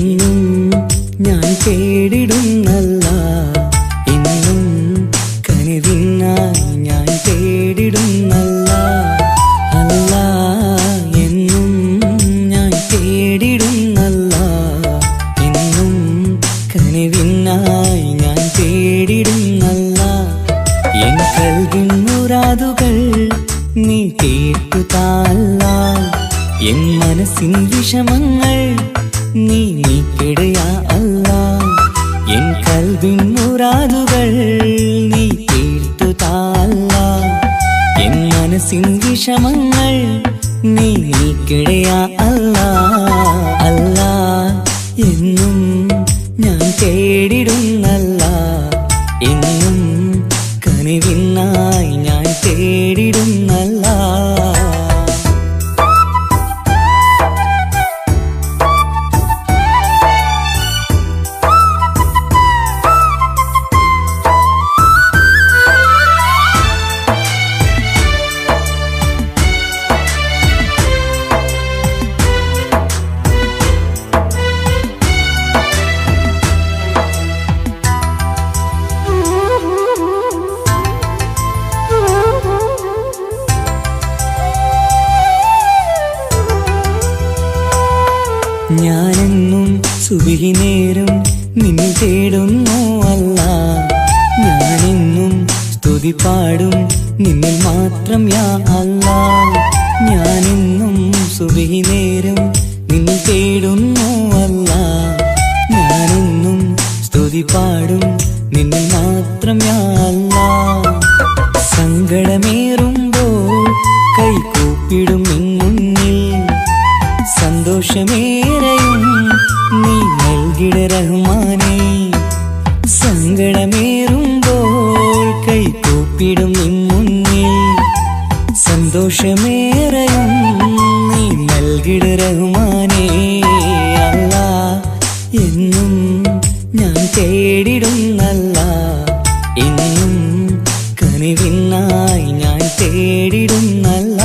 എന്നും ഞാൻ തേടിടുന്നല്ല, എന്നും കനിവിനായി ഞാൻ തേടിടുന്നല്ല. അല്ല, എന്നും ഞാൻ തേടിടുന്നല്ല, എന്നും കനിവിനായി ഞാൻ തേടിടുന്നല്ല. എൻ കൽവിൻ മുറാദുകൾ നീ തീർത്തുതാല്ല, എൻ മനസ്സിൻ വിഷമങ്ങൾ നീ നീക്കിടയാ അല്ലാ. എൻ കൽവിൻ മുറാദുകൾ നീ തീർത്തുതാല്ല, എൻ മനസ്സിൻ വിഷമങ്ങൾ നീ നീക്കിടയാ അല്ലാ. അല്ലാ, എന്നും ഞാൻ തേടിടുന്നല്ല, എന്നും കനിവിനായി ഞാൻ തേടിടുന്നല്ല. ഞാനെന്നും സുബഹി നേരം നിന്നെ തേടുന്നു അല്ലാ. ഞാനെന്നും സ്തുതി പാടും നിന്നിൽ മാത്രം യാ അല്ലാ. ഞാനെന്നും സുബഹി നേരം നിന്നെ തേടുന്നു അല്ലാ. ഞാനെന്നും സ്തുതി പാടും നിന്നിൽ മാത്രം യാ അല്ലാ. സങ്കടമേറുമ്പോൾ കൈകൂപ്പിടും നിൻ മുന്നിൽ, സന്തോഷമേറെയും നീ നൽകിട റഹ്മാനേ. സങ്കടമേറുമ്പോൾ കൈകൂപ്പിടും നിൻ മുന്നിൽ, സന്തോഷമേറെയും നീ നൽകിട റഹ്മാനേ. അല്ലാ, എന്നും ഞാൻ തേടിടുന്നല്ല, എന്നും കനിവിനായി ഞാൻ തേടിടുന്നല്ല.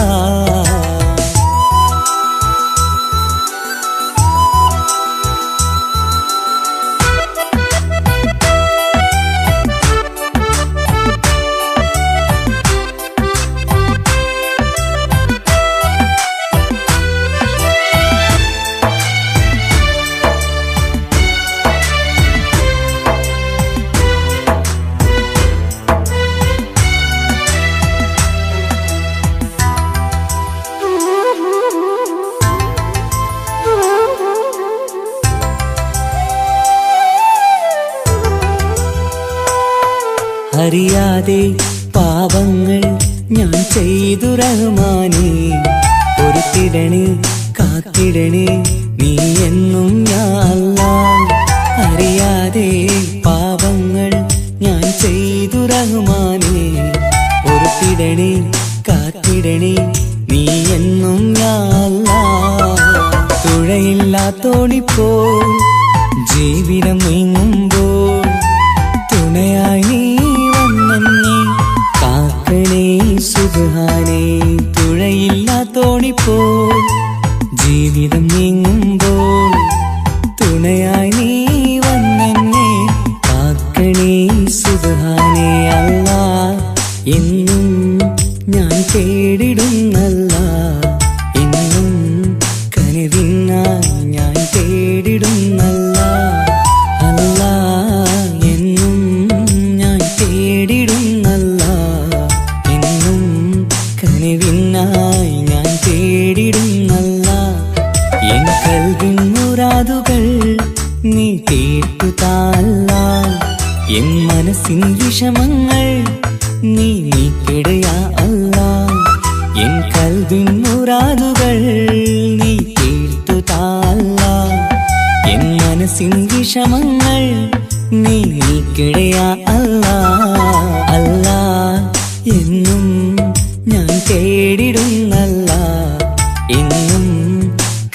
അറിയാതെ പാപങ്ങൾ ഞാൻ ചെയ്തു റഹ്മാനേ. പൊറുത്തിടണേ കാത്തിടണേ നീ എന്നും യാ അല്ലാ. അറിയാതെ പാപങ്ങൾ ഞാൻ ചെയ്തു റഹ്മാനേ. പൊറുത്തിടണേ കാത്തിടണേ നീ എന്നും യാ അല്ലാ. തുഴയില്ലാത്തോണിപ്പോ ജീവിതം നീങ്ങുമ്പോൾ തുണയായി നീ വന്നെന്നെ കാക്കണേ സുബ്ഹാനേ. തുഴയില്ലാത്തോണിപ്പോൾ ജീവിതം നീങ്ങുമ്പോൾ തുണയായി നീ വന്നെന്നെ കാക്കണേ സുബ്ഹാനേ. അല്ലാ, എന്നും ഞാൻ തേടിടുന്നല്ല, എന്നും കനിവിനായി ഞാൻ തേടിടുന്നല്ല. അല്ലാ, എന്നും ഞാൻ തേടിടുന്നല്ല, എന്നും കനിവിനായി ഞാൻ തേടിടുന്നല്ല. എൻ കൽവിൻ മുറാദുകൾ നീ തീർത്തുതാല്ല, എൻ മനസ്സിൻ വിഷമങ്ങൾ നീ നീക്കിടയാ അല്ലാ. എൻ കൽവിൻ മുറാദുകൾ നീ തീർത്തുതാല്ല, എൻ മനസ്സിൻ വിഷമങ്ങൾ നീ നീക്കിടയാ അല്ലാ. അല്ലാ, എന്നും ഞാൻ തേടിടുന്നല്ല, എന്നും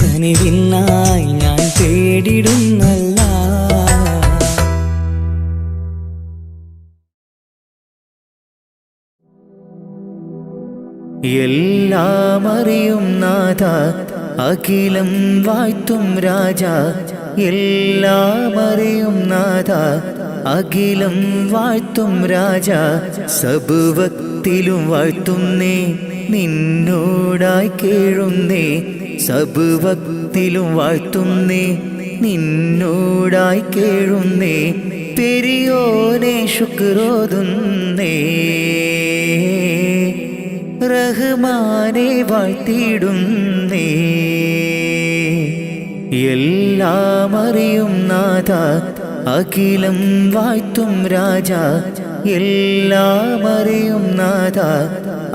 കനിവിനായി ഞാൻ തേടിടുന്നല്ല. എല്ലാം അറിയും നാഥ അഖിലം വാഴ്ത്തും രാജ എല്ലാം അറിയും നാഥ അഖിലം വാഴ്ത്തും രാജ സബുവക്തിലും വാഴ്ത്തുന്നേ നിന്നോടായി കേഴുന്നേ സബുവക്തിലും വാഴ്ത്തുന്നേ നിന്നോടായി കേഴുന്നേ പെരിയോനെ ശുക്രോതുന്നേ റഹ്മാനെ വാഴ്ത്തിയിടുന്നേ എല്ലാം അറിയും നാഥ അഖിലം വാഴ്ത്തും രാജ എല്ലാം അറിയും നാഥ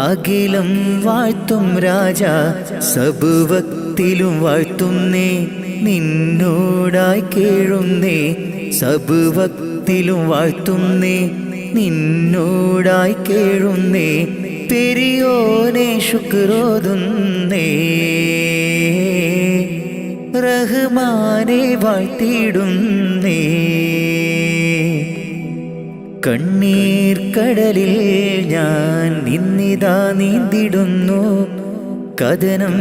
അഖിലം വാഴ്ത്തും രാജ സബുവക്തിലും വാഴ്ത്തുന്നേ നിന്നോടായി കേഴുന്നേ സബുവക്തിലും വാഴ്ത്തുന്നേ നിന്നോടായി കേഴുന്നേ പെരിയോനെ ശുക്രോതുന്നേ റഹ്മാനെ വാഴ്ത്തിയിടുന്നേ കണ്ണീർ കടലിൽ ഞാൻ നിന്നിതാ നീന്തിടുന്നു കഥനം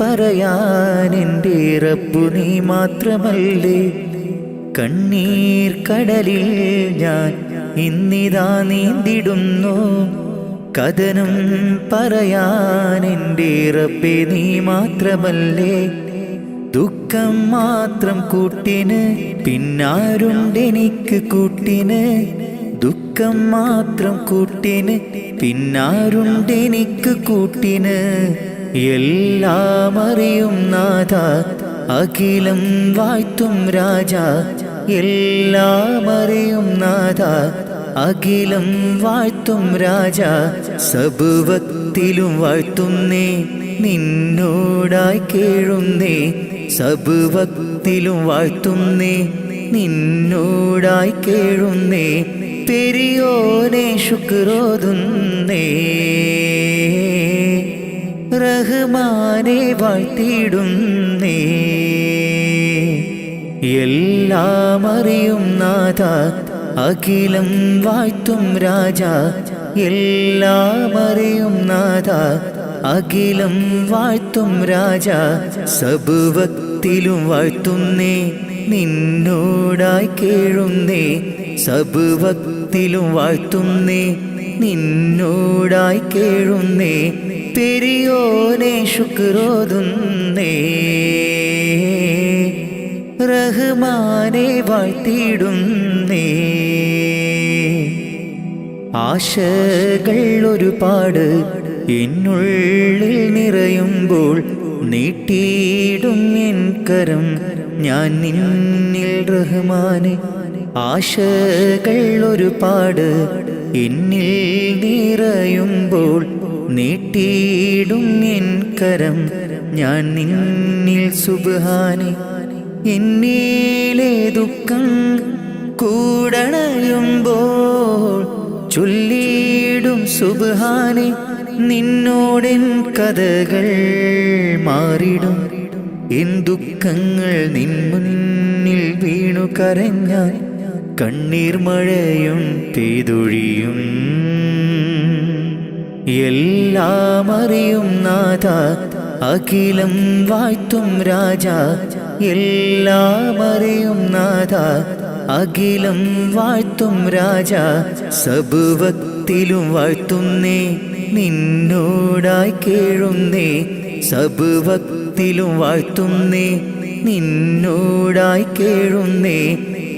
പറയാൻ എൻ്റെ റബ്ബു നീ മാത്രമല്ലേ കണ്ണീർ കടലിൽ ഞാൻ ഇന്നിതാ നീന്തിടുന്നു കഥനം പറയാൻ എൻ്റെ റബ്ബേ നീ മാത്രമല്ലേ ദുഃഖം മാത്രം കൂട്ടിന് പിന്നാരുണ്ടെനിക്ക് കൂട്ടിന് ദുഃഖം മാത്രം കൂട്ടിന് പിന്നാരുണ്ടെനിക്ക് കൂട്ടിന് എല്ലാം അറിയും നാഥ അഖിലം വാഴ്ത്തും രാജ എല്ലാം അറിയും നാഥ അഖിലം വാഴ്ത്തും രാജ സബുവക്തിലും വാഴ്ത്തുന്നേ നിന്നോടായി കേഴുന്നേ സബുവക്തിലും വാഴ്ത്തുന്നേ നിന്നോടായി കേഴുന്നേ പെരിയോനെ ശുക്രോതുന്നേ റഹ്മാനെ വാഴ്ത്തിയിടുന്നേ എല്ലാം അറിയും നാഥ അഖിലം വാഴ്ത്തും രാജ എല്ലാം അറിയും നാഥ അഖിലം വാഴ്ത്തും രാജ സബുവക്തിലും വാഴ്ത്തുന്നേ നിന്നോടായി കേഴുന്നേ സബുവക്തിലും വാഴ്ത്തുന്നേ നിന്നോടായി കേഴുന്നേ പെരിയോനെ ശുക്രോതുന്നേ റഹ്മാനെ വാഴ്ത്തിയിടുന്നേ ആശകൾ ഒരുപാട് എന്നുള്ളിൽ നിറയുമ്പോൾ നീട്ടിയിടും എൻ കരം ഞാൻ നിന്നിൽ റഹ്മാനെ ആശകൾ ഒരുപാട് എന്നിൽ നിറയുമ്പോൾ നീട്ടിയിടും എൻ കരം ഞാൻ നിന്നിൽ സുബ്ഹാനെ എന്നിലെ ദുഃഖം കൂടണയുമ്പോൾ ചൊല്ലിയിടും സുബ്ഹാനെ നിന്നോടെൻ കഥകൾ മാറിടും എൻ ദുഃഖങ്ങൾ നിൻ മുന്നിൽ വീണു കരഞ്ഞാൽ കണ്ണീർ മഴയും പെയ്തൊഴിയും എല്ലാം അറിയും നാഥ അഖിലം വാഴ്ത്തും രാജ എല്ലാം അറിയും നാഥ അഖിലം വാഴ്ത്തും രാജ സബുവക്തിലും വാഴ്ത്തുന്നേ നിന്നോടായി കേഴുന്നേ സബുവക്തിലും വാഴ്ത്തുന്നേ നിന്നോടായി കേഴുന്നേ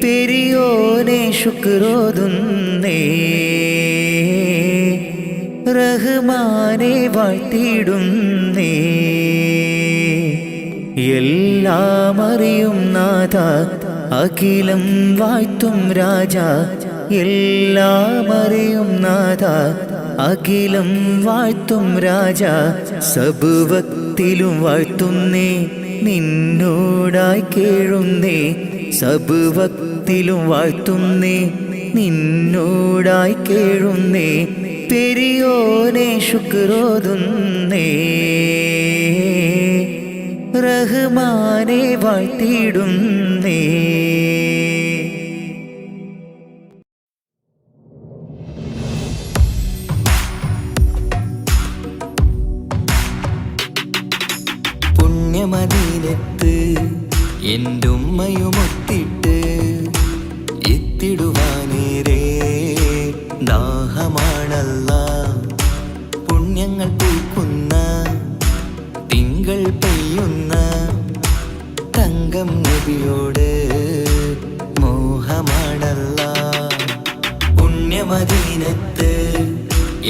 പെരിയോനെ ശുക്രോതുന്നേ റഹ്മാനെ വാഴ്ത്തിയിടുന്നേ എല്ലാം അറിയും നാഥ അഖിലം വാഴ്ത്തും രാജ എല്ലാം അറിയും നാഥ അഖിലം വാഴ്ത്തും രാജ സബുവക്തിലും വാഴ്ത്തുന്നേ നിന്നോടായി കേഴുന്നേ സബുവക്തിലും വാഴ്ത്തുന്നേ നിന്നോടായി കേഴുന്നേ പെരിയോനെ ശുക്രോതുന്നേ റഹ്മാനെ വാഴ്ത്തിയിടുന്നേ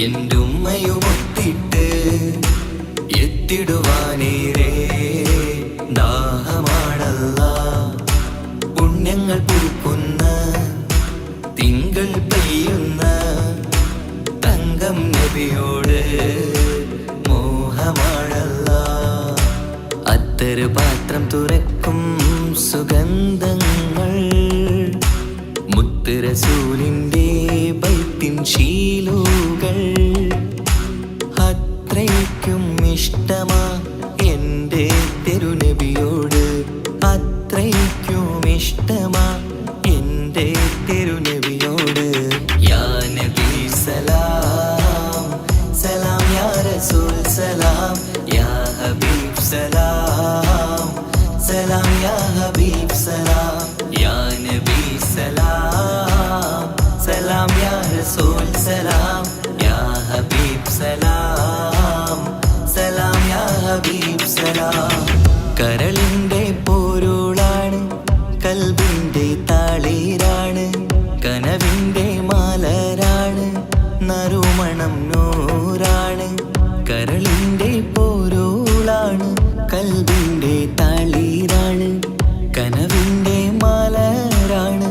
എൻ്റെ ഉമ്മയുമൊത്തിട്ട് എത്തിടുവാനേറെ ദാഹമാണല്ലാ. പുണ്യങ്ങൾ പൂക്കുന്ന തിങ്കൾ പെയ്യുന്ന തങ്കം നബിയോട് മോഹമാണല്ലാ. അത്തറ് പാത്രം തുറക്കും സുഗന്ധങ്ങൾ മുത്ത് റസൂലിൻ്റെ ബൈത്തിൻ ശീലുകൾ. അത്രയ്ക്കും ഇഷ്ടമാ എൻ്റെ തിരുനബിയോട്, അത്രയ്ക്കും ഇഷ്ടമാ എൻ്റെ തിരുനബിയോട്. യാ നബി സലാം സലാം, യാ റസൂൽ സലാം, യാ ഹബീബ് സലാം സലാം, യാ ഹബീബ് സലാം, യാ നബി സലാം സലാം, യാ റസൂൽ സലാം, യാ ഹബീബ് സലാം സലാം, യാ ഹബീബ് സലാം. കരളിൻ്റെ പൊരുളാണ്, കൽബിൻ്റെ താളീരാണ്, കനവിൻ്റെ മാലരാണ്, നറുമണം നൂറാണ്. കരളിൻ്റെ പൊരുളാണ്, കൽബിൻ്റെ താളീരാണ്, കനവിൻ്റെ മാലരാണ്,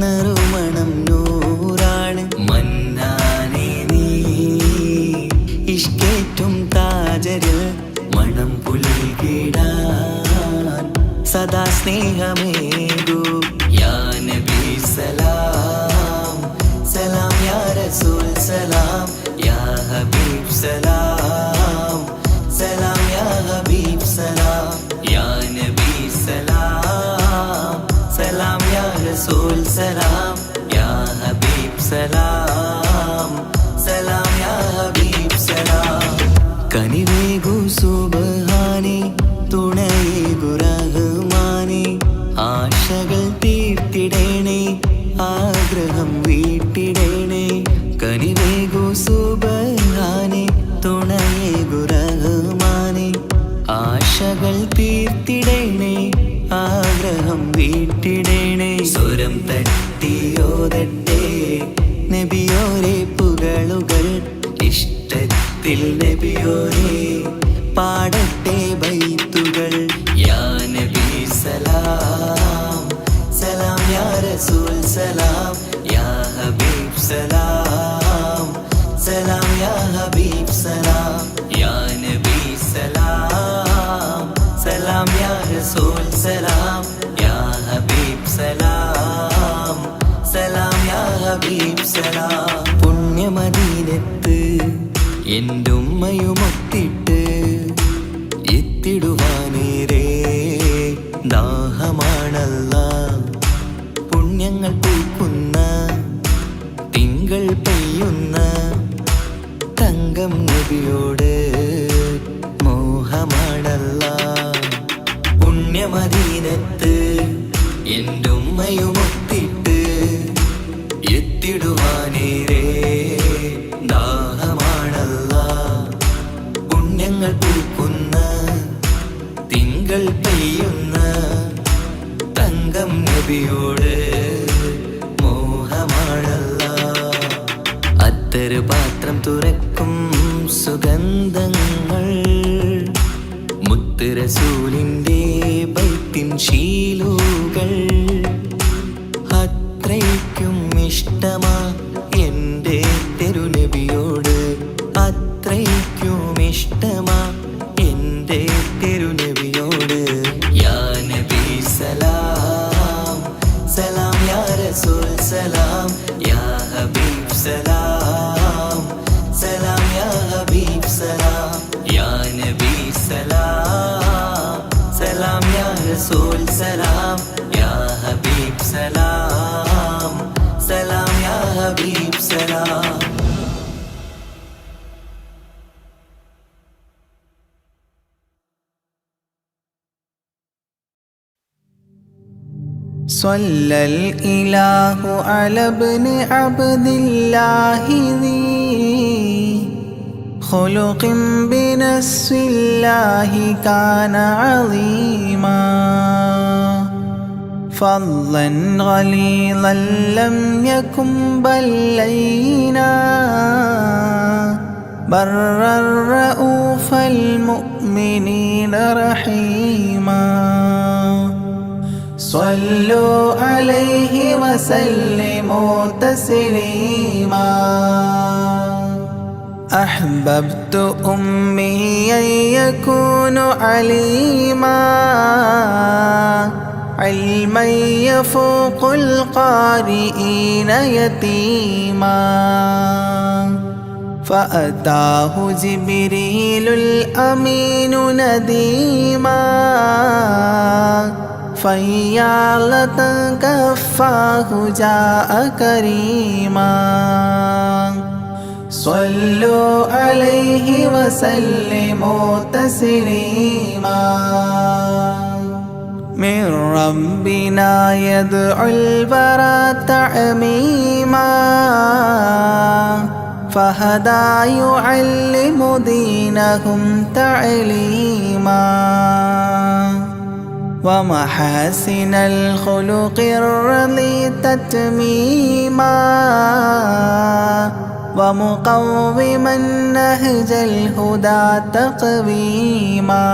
നറുമണം നൂറാണ്. മന്നാനേ നീ ഇഷ്കേറ്റും താജരിൽ മണം പുൽകിടാൻ സദാ സ്നേഹമേകൂ. യാ നബി സലാം സലാം, യാ റസൂൽ സലാം, യാ ഹബീബ് സലാം സലാം, യാ ഹബീബ് സലാം, യാ നബി സലാം സലാം, യാ റസൂൽ സലാം, യാ ഹബീബ് സലാം സലാം, യാ ഹബീബ് സലാം. കനിവേകു സുബ്ഹാനേ, തുണയേകു റഹ്മാനേ, ആശകൾ തീർത്തിടേണേ, ആഗ്രഹം വീട്ടിടേണേ. കനിവേകു സുബ്ഹാനേ, തുണയേകു റഹ്മാനേ, ആശകൾ തീർത്തിടേണേ, ആഗ്രഹം വീട്ടിടേണേ. സ്വരം തട്ടിയോതട്ടെ നബിയോരെ പുകളുകൾ, ഇഷ്ടത്തിൽ നബിയോരെ പാടട്ടെ ബൈത്തുകൾ. യാ നബി സലാം സലാം, യാ റസൂൽ സലാം, യാ ഹബീബ് സലാം സലാം, യാ ഹബീബ് സലാം, യാ നബി സലാം സലാം, യാ റസൂൽ സലാം, യാ ഹബീബ് സലാം സലാം, യാ ഹബീബ് സലാം. പുണ്യമദീനത്ത് എൻ്റെ ഉമ്മയുമൊത്തിട്ട് എത്തിടുവാനേറെ ദാഹമാണല്ലാ. പുണ്യങ്ങൾ പൂക്കുന്ന തിങ്കൾ പെയ്യുന്ന തങ്കം നബിയോട് മോഹമാണല്ലാ. പുണ്യമദീനത്ത് എൻ്റെ ഉമ്മയുമൊത്തിട്ട് എത്തിടുവാനേറെ ദാഹമാണല്ലാ. പുണ്യങ്ങൾ പൂക്കുന്ന തിങ്കൾ പെയ്യുന്ന തങ്കം നബിയോട് മോഹമാണല്ലാ. അത്തറ് പാത്രം തുറക്കും സുഗന്ധങ്ങൾ മുത്ത് റസൂലിൻ്റെ ബൈത്തിൻ ശീലുകൾ. അത്രയ്ക്കും ഇഷ്ടമാ എൻ്റെ തിരുനബിയോട്, അത്രയ്ക്കും ഇഷ്ടമാ എൻ്റെ തിരുനബിയോട്. യാ നബി സലാം സലാം, യാ റസൂൽ സലാം, യാ ഹബീബ് സലാം സലാം, യാ ഹബീബ് സലാം, യാ നബി സലാം സലാം, യാ റസൂൽ സലാം, യാ ഹബീബ് സലാം സലാം, യാ ഹബീബ് സലാം. സ്വല്ലൽ ഇലാഹു അലാ ഇബ്നി അബ്ദില്ലാഹി ദീ ഖുലുഖിൻ ബിനസ്വില്ലാഹി കാന അളീമാ فضلا غليظا لم يكن بل لينا برا رؤوف المؤمنين رحيما صلوا عليه وسلموا تسليما أحببت أميا يكون عليما علما يفوق القارئين يتيما فأتاه جبريل الأمين نديما فيالة كفاه جاء كريما صلوا عليه وسلموا تسليما من ربنا يدعو البرى تعميما فهدى يعلم دينهم تعليما ومحاسن الخلق الرضي تتميما ومقوما نهج الهدى تقويما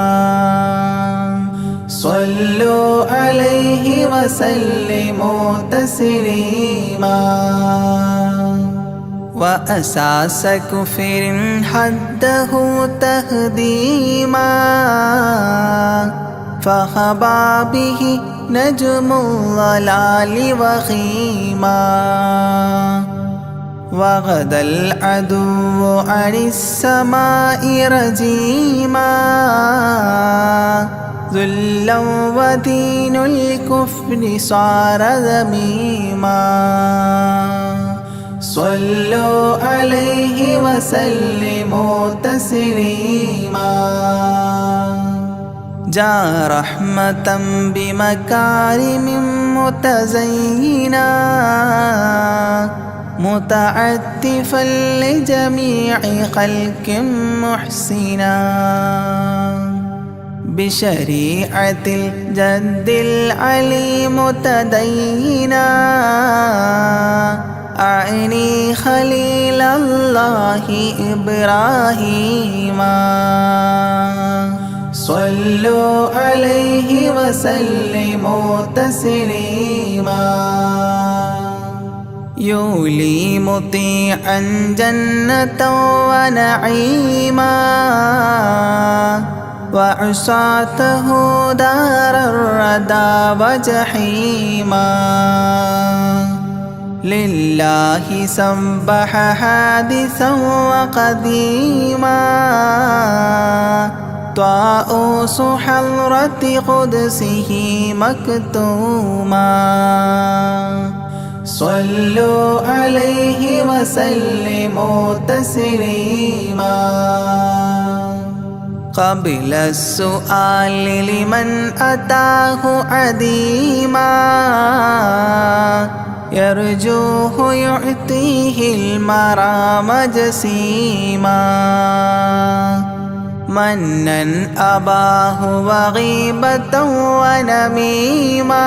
صلوا عليه وسلموا تسليما وأساس كفر حده تهديما فخبا به نجم الضلال وخيما وغدا العدو عن السماء رجيما ذلا ودين الكفر صار ذميما صلوا عليه وسلموا تسليما جاء رحمة بمكارم متزينا متعتفا لجميع خلق محسنا بشريعة الجد العلي متدينا أعني خليل الله إبراهيما صلوا عليه وسلموا تسليما يولي مطيعا جنة ونعيما وعصاته دار الردى وجحيما لله سبح حادثا وقديما طاؤوس حضرة قدسه مكتوما صلوا عليه وسلموا تسليما قبل السؤال لمن أتاه عديما يرجوه يعطيه المرام جسيما منا أباه وغيبة ونميما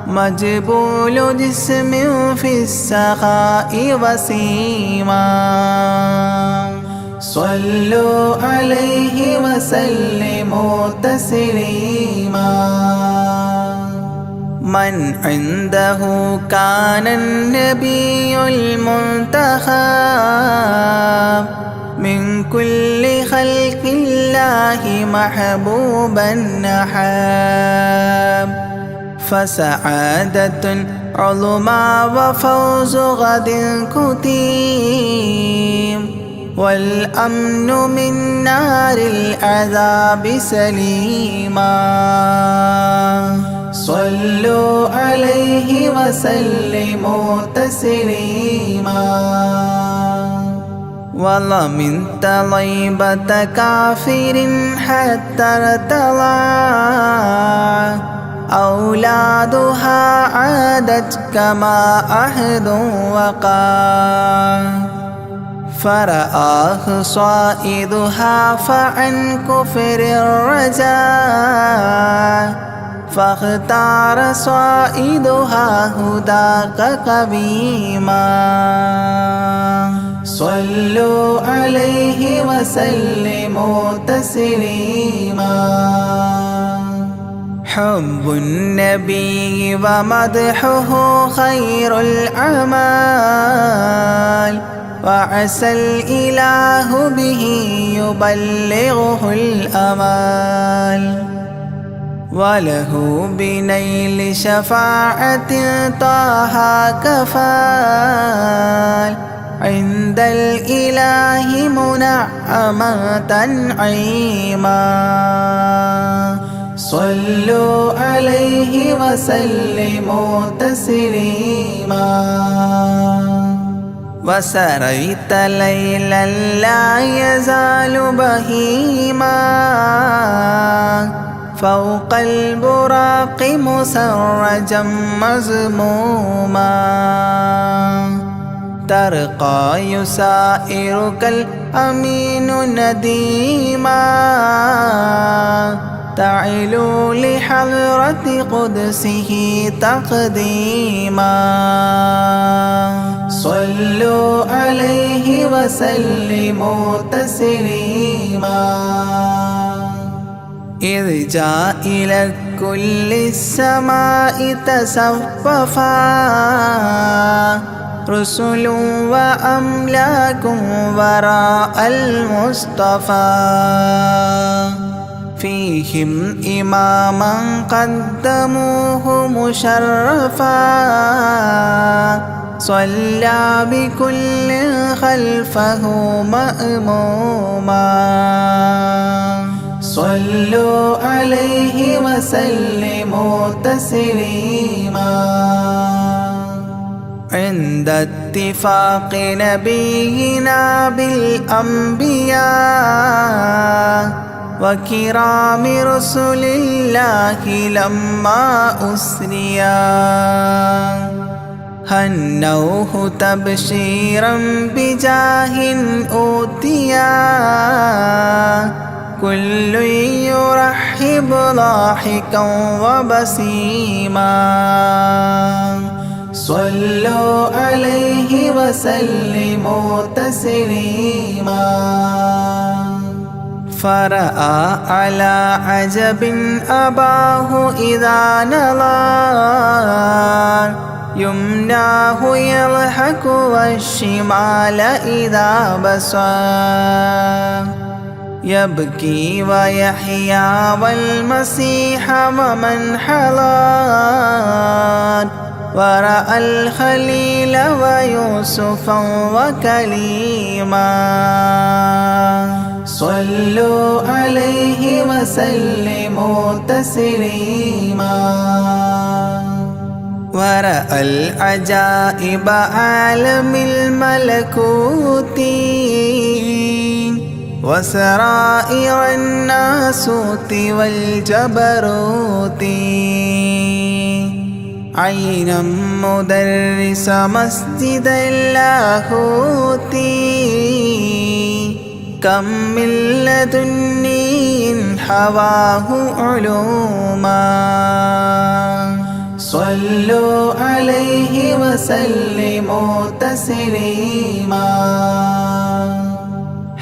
مجبول جسم في السخاء وسيما صلوا عليه وسلموا تسليما من عنده كان النبي المنتخب من كل خلق الله محبوبا نحاب فسعادة عظمى وفوز غد كتيم والأمن من نار العذاب سليما صلوا عليه وسلموا تسليما ومن طيبة كافر حتى ارتضى أولادها عادت كما عهد وقع فرآه صائدها فعن كفر الرجاء فاختار صائدها هداك قويما صلوا عليه وسلموا تسليما حب النبي ومدحه خير الأعمال وعسى الإله به يبلغه الأمال وله بنيل شفاعة طه كفال عند الإله منعما تنعيما صلوا عليه وسلموا تسليما وسريت ليلا لا يزال بهيما فوق البراق مسرجا مزموما ترقى يسائرك الأمين نديما تعلو لحضرة قدسه تقديما صلوا عليه وسلموا تسليما إذ جاء إلى كل السماء تصففا رسل وأملاك وراء المصطفى فيهم إماما قدموه مشرفا صلى بكل خلفه مأموما صلوا عليه وسلموا تسليما عند اتفاق نبينا بالأنبياء وكرام رسل الله لما أسريا هنوه تبشيرا بجاه أوتيا كل يرحب ضاحكا وبسيما صلوا عليه وسلموا تسليما فرأى على عجب أباه إذا نظر يمناه يضحك والشمال إذا بصر يبكي ويحيى والمسيح ومن حضر ورأى الخليل ويوسفا وكليما صلوا عليه وسلموا تسليما ورأى العجائب عالم الملكوت وسرائر الناسوت والجبروت عينا مدرس مسجد اللاهوت كم من لدني حواه علوما صلوا عليه وسلموا تسليما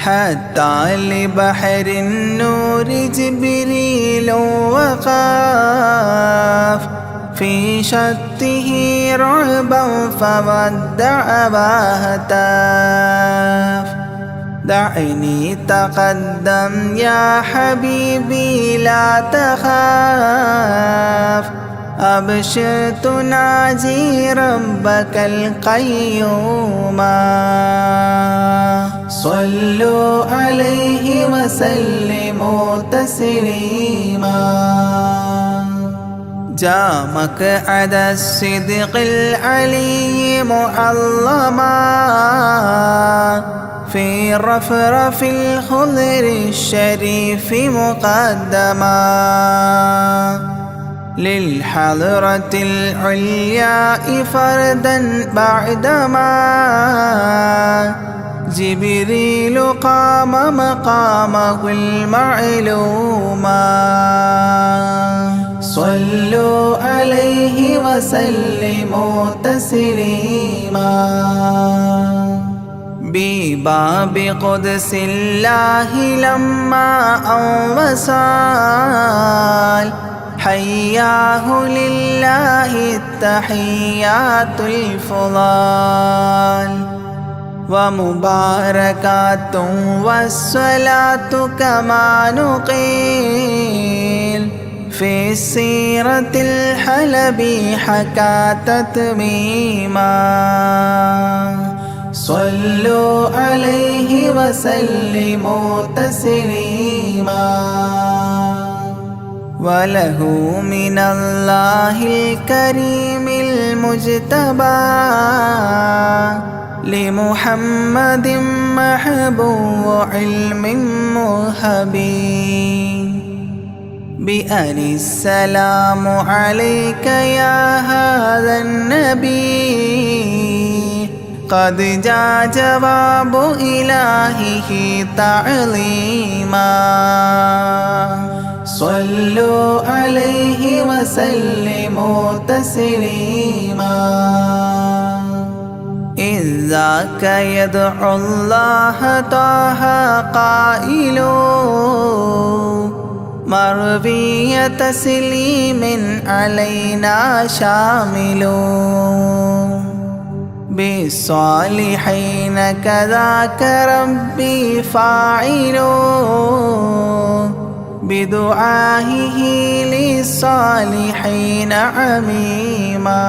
حتى لبحر النور جبريل وقاف في شته رعبا فودع وهتاف دعني تقدم يا حبيبي لا تخاف أبشر تناجي ربك القيوم صلوا عليه وسلموا تسليما جامك عدا الصدق العلي معظما في رفرف الخضر الشريف مقدما للحضرة العلياء فردا بعدما جبريل قام مقامه المعلوما صلوا عليه وسلموا تسليما بباب قدس الله لما أنوصال حياه لله التحيات الفضال ومباركات والصلاة كما نقيل في السيرة الحلبي حكى تتميما صلوا عليه وسلموا تسليما وله من الله الكريم المجتبى لمحمد محبوب علم مهبي بأن السلام عليك يا هذا النبي قد جاء جواب إلهه تعظيما صلوا عليه وسلموا تسليما إذ ذاك يدعو الله طه قائل مروي تسليم علينا شامل بالصالحين كذاك ربي فاعل بدعائه للصالحين عميما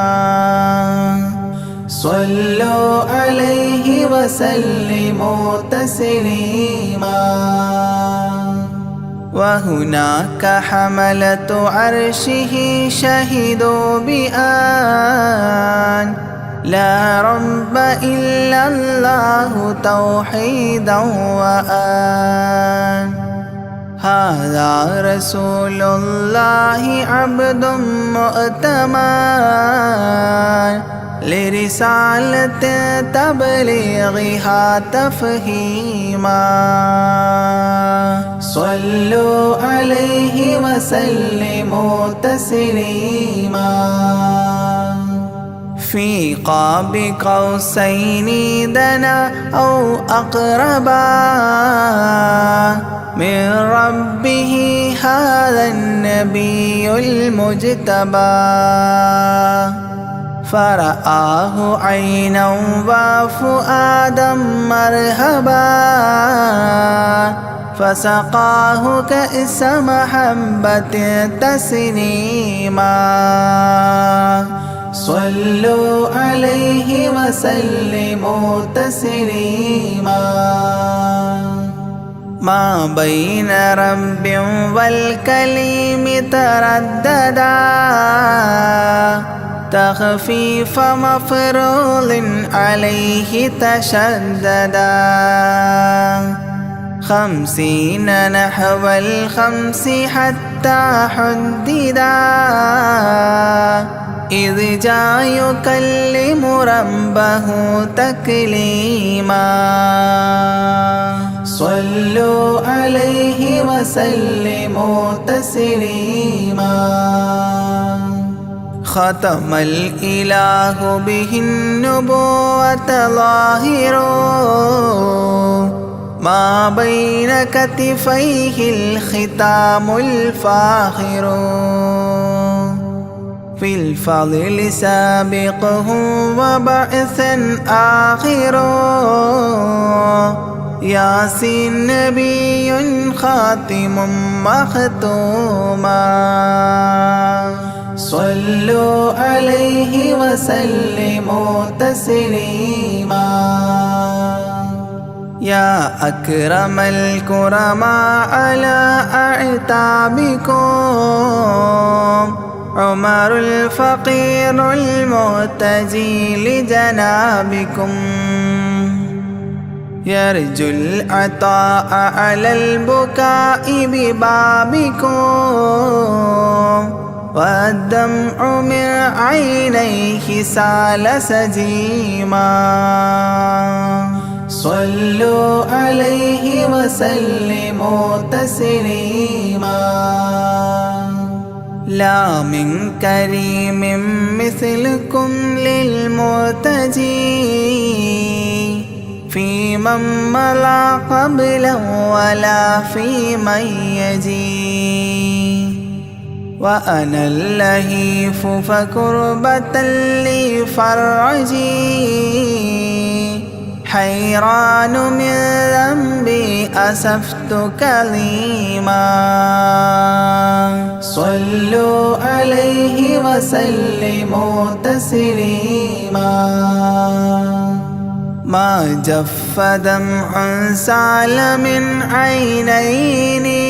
صلوا عليه وسلموا تسليما وهناك حملة عرشه شهدوا بأن لا رب إلا الله توحيدا وأن هذا رسول الله عبد مؤتمن لرسالة تبليغها تفهيما صلوا عليه وسلموا تسليما في قاب قوسين دنا أو أقربا من ربه هذا النبي المجتبى فرآه عينا وفؤادا مرهبا فسقاه كأس محبة تسنيما صلوا عليه وسلموا تسليما ما بين رب والكليم ترددا تخفيف مفروض عليه تشددا 50 نحو 5 حتى حددا إذ جاء يكلم ربه تكليما صلوا عليه وسلموا تسليما ختم الإله به النبوة ظاهر ما بين كتفيه الختام الفاخر في الفضل سابقه وبعثا آخر ياسين نبي خاتم مختوما صلوا عليه وسلموا تسليما يا أكرم الكرماء على أعتابكم عمر الفقير المعتجي لجنابكم يرجو العطاء على البكاء ببابكم والدمع من عينيه سال سجيما صلوا عليه وسلموا تسليما لا من كريم مثلكم للمرتجي في من مضى قبلا ولا في من يجي. وأنا اللهيف فكربة لي فرجي حيران من ذنبي أسفت كظيما. صلوا عليه وسلموا تسليما. ما جف دمع سال من عينيني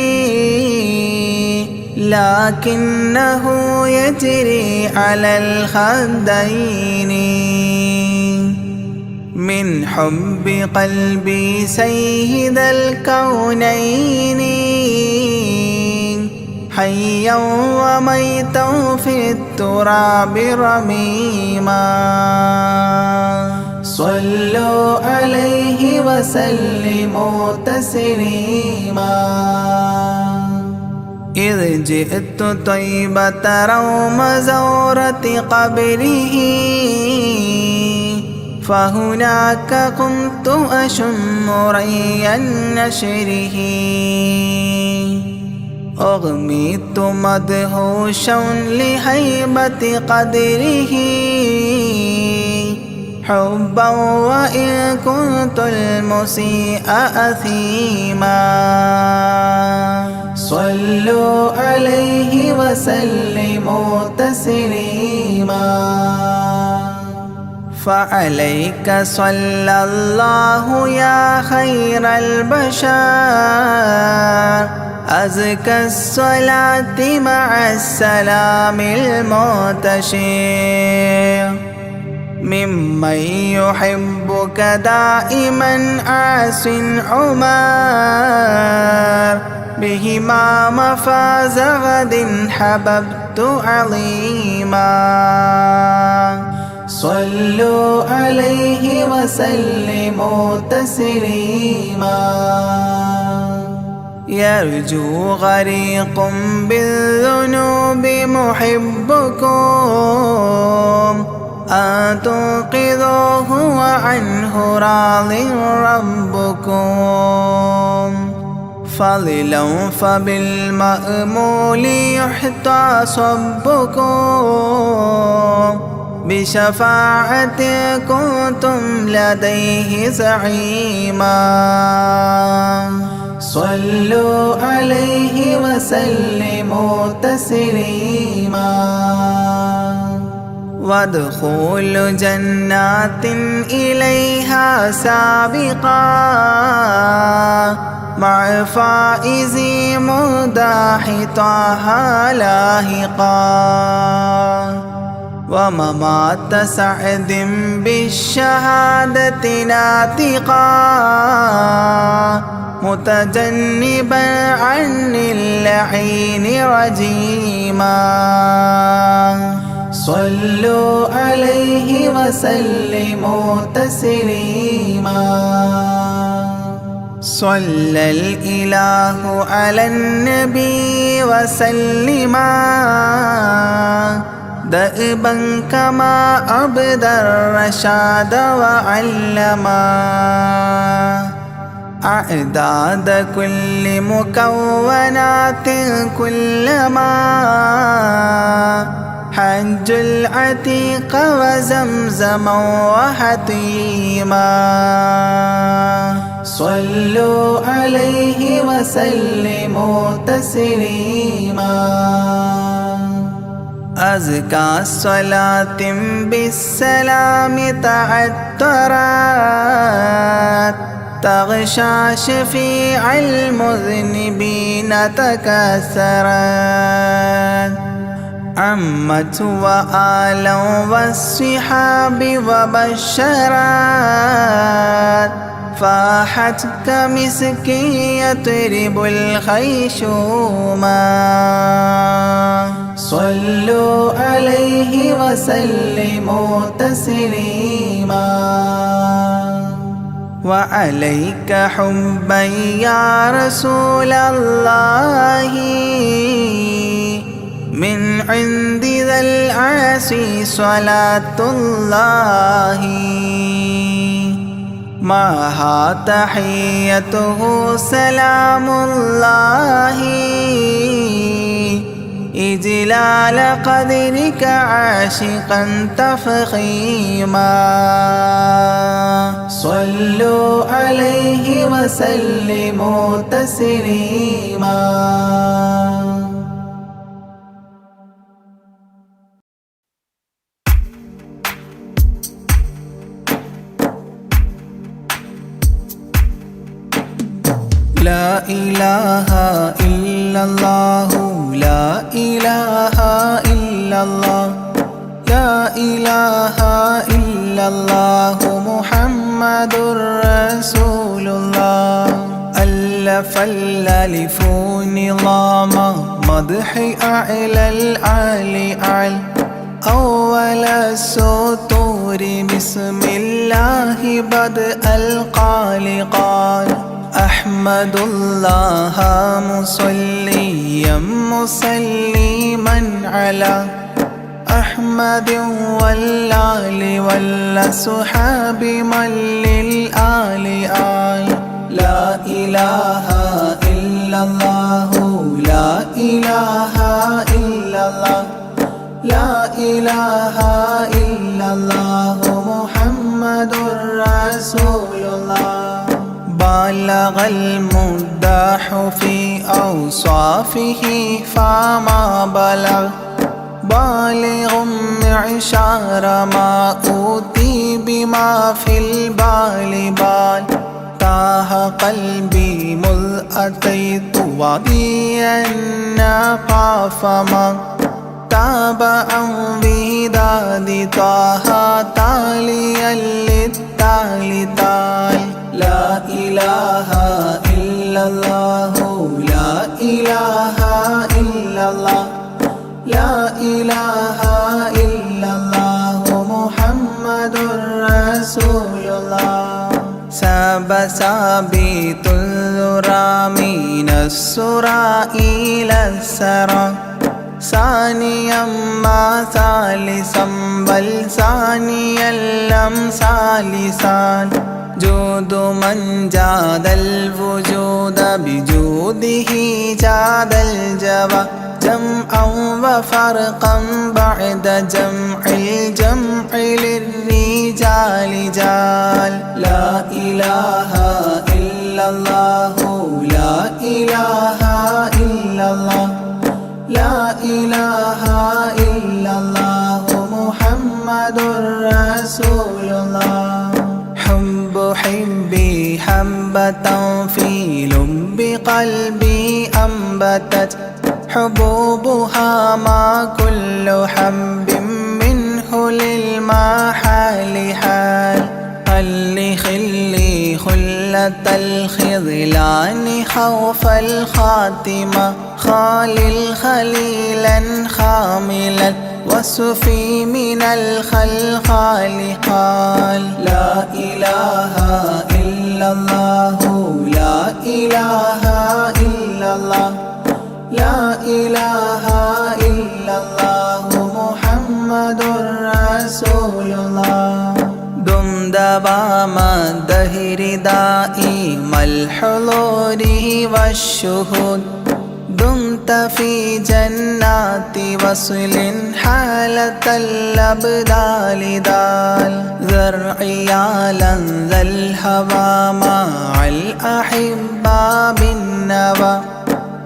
لكنه يجري على الخدين من حب قلبي سيد الكونين حيا وميتا في التراب رميما. صلوا عليه وسلموا تسليما. إذ جئت طيبة روم زورة قبره فهناك قمت أشم ري نشره أغميت مدهوشا لهيبة قدره حبا وإن كنت المسيء أثيما. صلوا عليه وسلموا تسليما. فعليك صلى الله يا خير البشر أزكى الصلاة مع السلام المنتشر ممن يحبك دائما عاص عمر بهما مفاز غد حببت عظيما. صلوا عليه وسلموا تسليما. يرجو غريق بالذنوب محبكم أن تنقذوه وعنه راض ربكم فضلا فبالمأمول يحتى صبكم بشفاعة كنتم لديه زعيما. صلوا عليه وسلموا تسليما. وادخلوا جنات إليها سابقا مع فائز مداح طه لاهقا وممات سعد بالشهادة ناطقا متجنبا عن اللعين رجيما. صلوا عليه وسلموا تسليما. صلى الإله على النبي وسلما دأبا كما أبدى الرشاد وعلما أعداد كل مكونات كلما حج العتيق وزمزما وحطيما. صلوا عليه وسلموا تسليما. أزكى الصلاة بالسلام تعترت تغشى شفيع المذنبين تكسرت عمت وآلا والصحاب وبشرت فاحت كمسك يطرب الخيشوما. صلوا عليه وسلموا تسليما. وعليك حبا يا رسول الله من عند ذا العرش صلاة الله معها تحيته سلام الله إجلال قدرك عاشقا تفخيما صلوا عليه وسلموا تسليما. لا إله إلا الله لا إله إلا الله لا إله إلا الله محمد رسول الله. ألف الألف نظام مدح أعلى الأعلى أعلى أول السطور بسم الله بدء القال قال أحمد الله مصليا مسلما على أحمد والآل والأصحاب من للآل آل. لا إله إلا الله لا إله إلا الله لا إله إلا الله محمد رسول الله. بلغ المداح في أوصافه فما بلغ بالغ معشار ما أوتي بما في البال بال. تاه قلبي مذ أتيت وضيا قاف ما تابعا بهداد طه تاليا للتالي تال. لا إله إلا الله لا إله إلا الله لا إله إلا الله محمد رسول الله. ساب سابيت الذرى من السرى إلى السرى ثانيا ما ثالثا بل ثانيا لم ثالثان. جود من جاد الوجود بجوده جاد الجوى جمعا وفرقا بعد جمع الجمع للرجال جال. لا إله إلا الله لا إله إلا الله لا إله إلا الله محمد رسول الله. حب حبي حبة في لب قلبي أنبتت حبوبها ما كل حب منه للمحال حال. خل خلي خلة الخذلان خوف الخاتمة خالل خليلا خاملا وصفي من الخلخال قال. لا إله إلا الله لا إله إلا الله لا إله إلا الله محمد رسول الله. دم دوام الدهر دائم الحضور والشهود دمت في جنات وصل حالة الأبدال دال. ذرعيالا ذا الهوى مع الأحبة بالنوى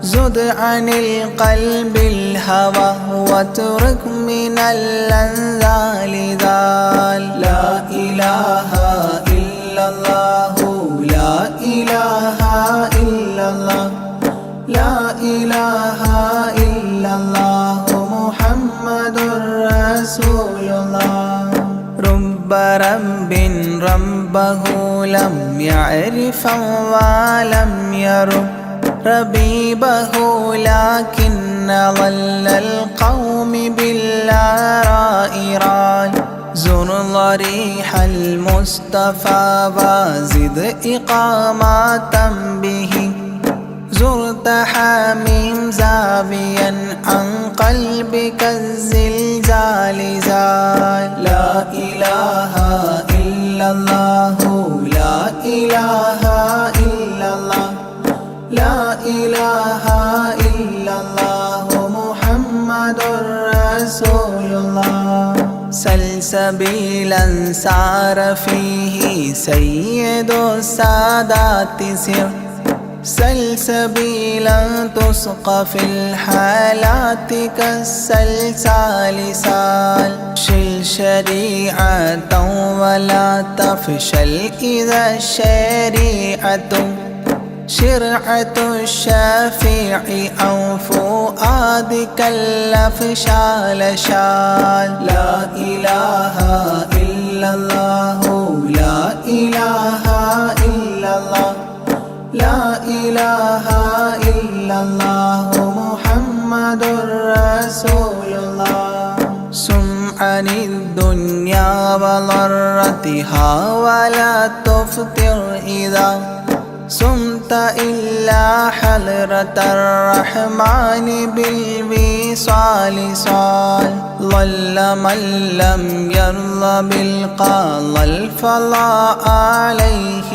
زد عن القلب الهوى واترك من الأنذال ذال. لا إله إلا الله لا إله إلا الله لا إله إلا الله محمد رسول الله. رب رب ربه لم يعرف ولم يرب ربيبه لكن ظل القوم بالآراء رال. زر ضريح المصطفى وزد إقامة به زرت حميم زاويا عن قلبك الزلزال زال. لا إله إلا الله لا إله إلا الله لا إله إلا الله محمد رسول الله. سلسبيلا سار فيه سيد السادات سر سلسبيلا تسقى في الحالات كالسلسال سال. شل شريعة ولا تفشل إذا الشريعة شرعة الشافع أو فؤادك الأفشال شال. لا إله إلا الله لا إله إلا الله لا إله إلا الله محمد رسول الله. سم عن الدنيا وضرتها ولا تفطر إذا سمت إلا حضرة الرحمن بالوصال صال. ضل من لم يرضى بالقضاء الفضاء عليه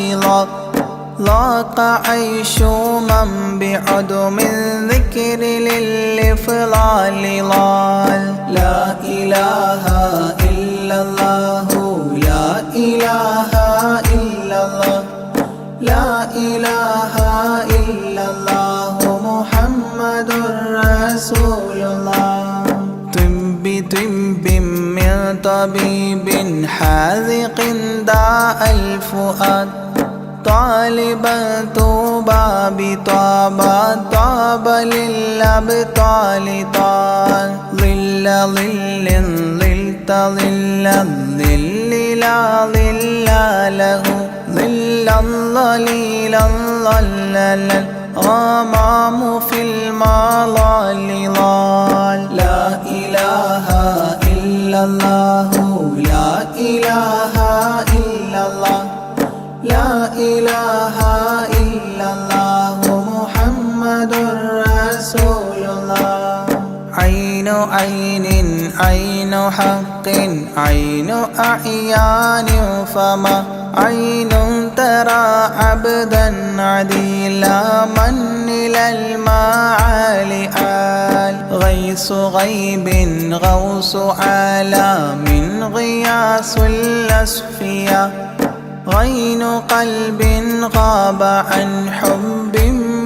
ضاق عيش من بعدم ذكر للإفضال ضال. لا إله إلا الله لا إله إلا الله لا إله إلا الله محمد رسول الله. طب طب من طبيب حاذق داء الفؤاد طالبا طوبى بطابى طاب للأبطال طال. ظل ظل ظلت ظل الظل لا ظل له ظلا ظليلا ظلل الغمام في المظال ضال. لا إله إلا الله لا إله إلا الله لا إله إلا الله محمد رسول الله. عين عين عين حق عين أعيان فما عين ترى عبدا عديلا من إلى المعالي آل. غيث غيب غوص عالم غياس الأصفياء غين قلب غاب عن حب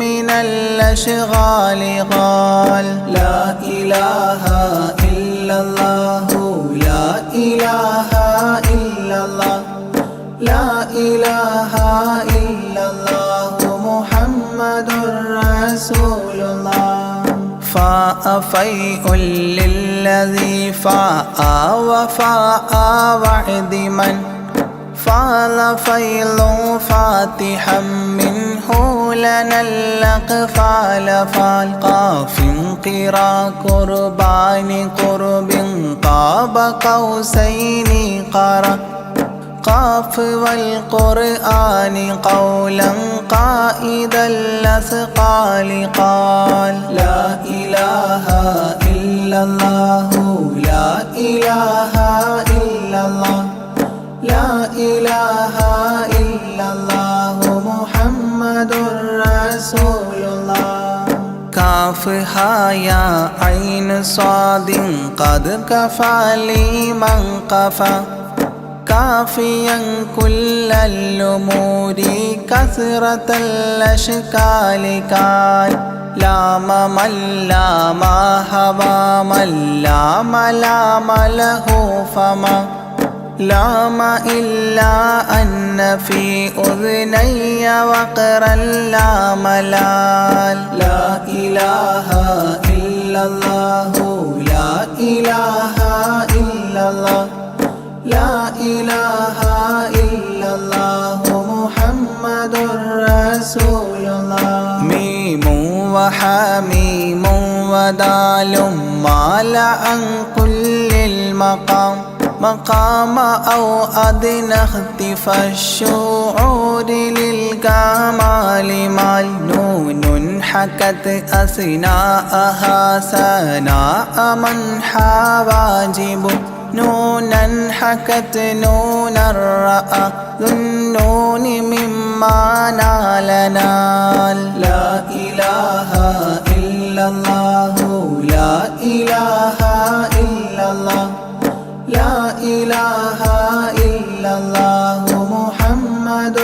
من الأشغال قال. لا إله إلا الله لا إله إلا الله لا إله إلا الله محمد رسول الله. فاء فيء للذي فاء وفاء وعد من فاض فيض فاتحا منه لنا الأقفال فالقاف قرا قربان قرب قاب قوسين قرا قاف والقرآن قولا قائد الأثقال قال. لا إله إلا الله لا إله إلا الله لا إله إلا الله محمد رسول الله. كافها يا عين صاد قد كفى لي من قفى كافيا كل الأمور كثرة الأشكال كان. لام من لام هوى من لام لام له فما لام إلا أن في أذني وقرا لا ملال. لا إله إلا الله لا إله إلا الله لا إله إلا الله محمد رسول الله. ميم وحميم ودال مال عن كل المقام مقام أو أدنى اختفى الشعور النور للكمال مال نون حكت أثناءها سناء من حواجب نونا حكت نونا رأى ذو النون مما نالنا. لا إله إلا الله لا إله إلا الله لا إله إلا الله محمد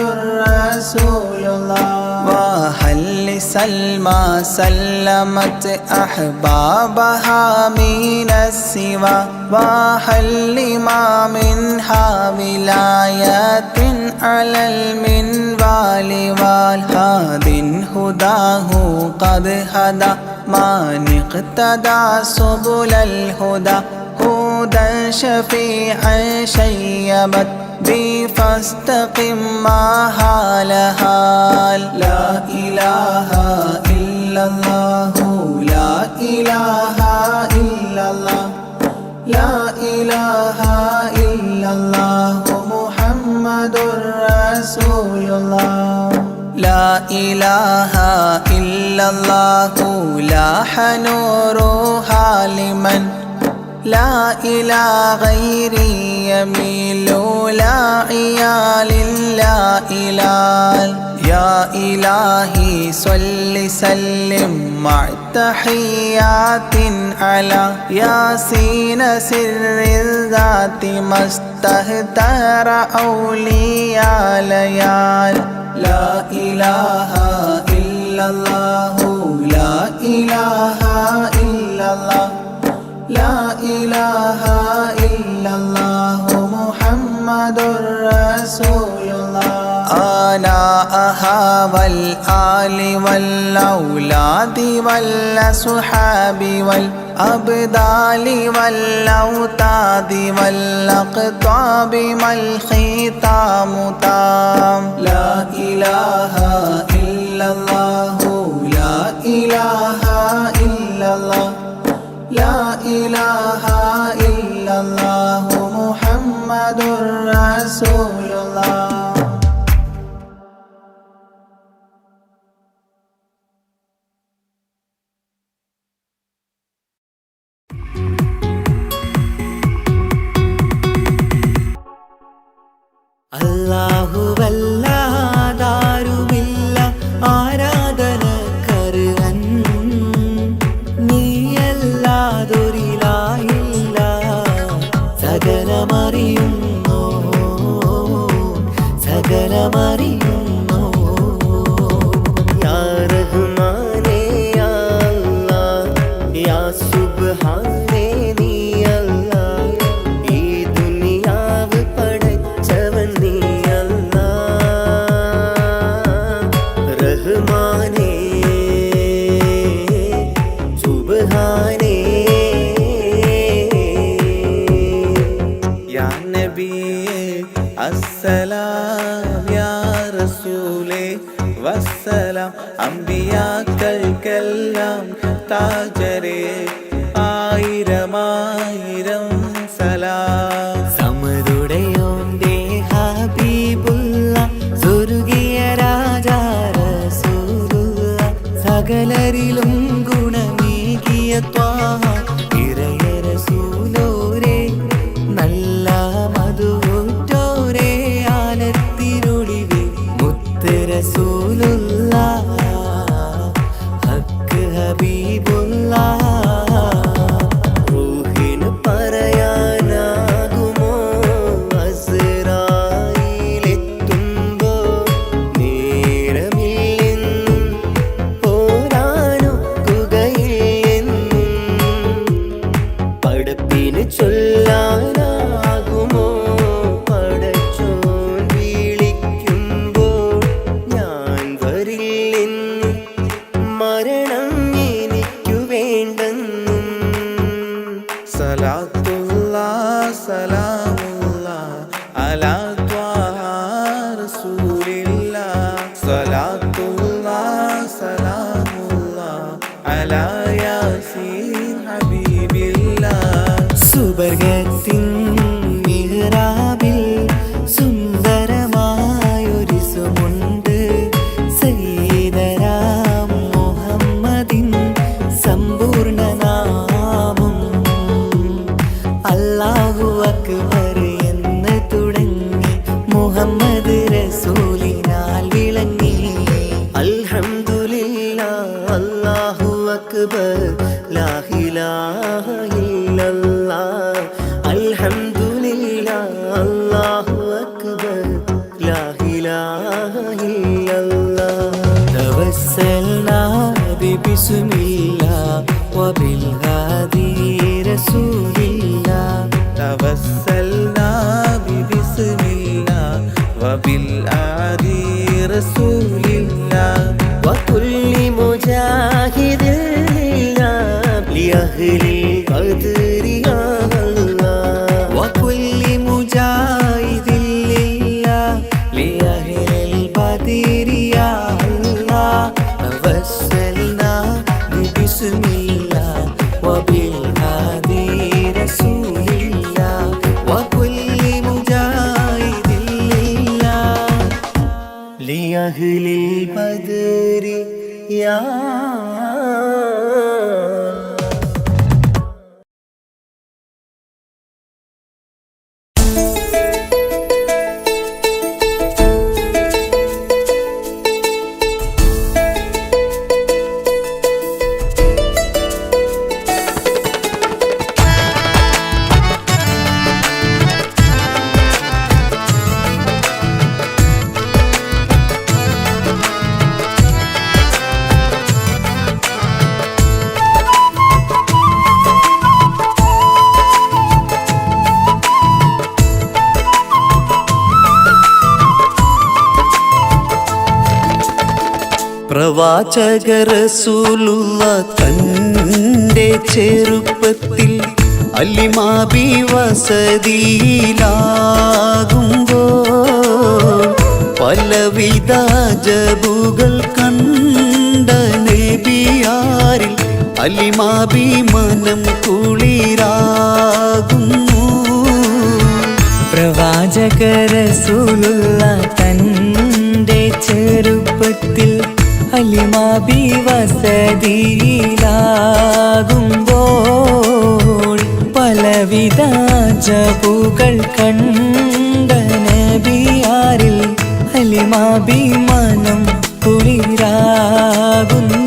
رسول الله. وهل سلمى سلمت أحبابها من السوى وهل لما منها ولاية على المنوال والهاد هداه قد هدى من اقتدى سبل الهدى هدى شفيعا شيبت بي فاستقم ما هالها. لا إله إلا الله لا إله إلا الله لا إله إلا الله محمد رسول الله. لا إله إلا الله لاح نورها لمن لا إلى غيري يميل لا عيال لا إلال. يا إلهي صل سلم مع تحيات على ياسين سر الذات ما استهتر أولياء ليال. لا إله إلا الله لا إله إلا الله لا إله إلا الله محمد رسول الله. آناءها والآل والأولاد والأصحاب والأبدال والأوتاد والأقطاب ما الختام تام. لا إله إلا الله لا إله إلا الله لا إله إلا الله محمد رسول الله. അല്ലാഹുവല്ലാതാരുമില്ല ആരാധനക്കർഹൻ നീയല്ലാതൊരിലായില്ല സകലമറിയുന്നു സകലമറിയുന്നു. യാ റഹ്മാനേ യാ അല്ലാഹ് യാ സുബ്ഹാനേ നീ അല്ലാഹ് ഈ ദുനിയാവ് പടച്ചവൻ നീ അല്ലാഹ്. റഹ്മാനേ സുബ്ഹാനേ. യാ നബിയേ അസ്സലാം യാ റസൂലേ വസ്സലാം അമ്പിയാക്കൾക്കെല്ലാം താജരേ ആയിരമായിരം സലാം. സമരുടയോന്റെ ഹബീബുള്ള സ്വർഗീയ രാജാ റസൂലുള്ള സകലരിലും ഗുണമേകിയ ത്വാഹ ഇറയ റസൂലോരേ നല്ല മധുറ്റോരേ ആലത്തിനൊളിവേ മുത്ത് റസൂലുള്ള ഹക്ക് ഹബീബുള്ള. റൂഹിന് പറയാനാകുമോ അസ്റായിലെത്തുമ്പോ നേരമില്ലെന്നും പോരാനൊക്കുകയില്ലെന്നും പടപ്പിന് ചൊല്ലാനാകുമോ പടച്ചോൻ വിളിക്കുമ്പോൾ ഞാൻ വരില്ലെന്നും മരണം എനിക്കു വേണ്ടെന്നും. സലാത്തുല്ലാഹ് സലാമുല്ലാഹ് അലാ ത്വാഹ റസൂലില്ലാഹ്. സലാത്തുല്ലാഹ് സലാമുല്ലാഹ് അലാ യാസീൻ ഹബീബില്ലാഹ്. സുബർഗത്തിൻ മിഹ്റാബിൽ സുന്ദരമായൊരു സുമുൻ توسلنا ببسم الله وبالأعدي رسول الله وكل مجاهد لله لأهل القدر يا الله وكل مجاهد لله لأهل البدر يا الله توسلنا ببسم الله وبالهادي رسول الله وكل مجاهد لله لأهل البدر يا പ്രവാചക റസൂലുള്ള തൻ്റെ ചെറുപ്പത്തിൽ അലിമാബി വസതിയിലാകുമ്പോൾ പലവിധ ജബുകൾ കണ്ട നബിയാരിൽ അലിമാബി മനം കുളിരാകുന്നു. പ്രവാചക റസൂലുള്ള തൻ്റെ ചെറുപ്പത്തിൽ അലിമാബി വസതിയിലാകുമ്പോൾ പലവിധ ജബുകൾ കണ്ട നബിയാരിൽ അലിമാബി മനം കുളിരാകുന്നു.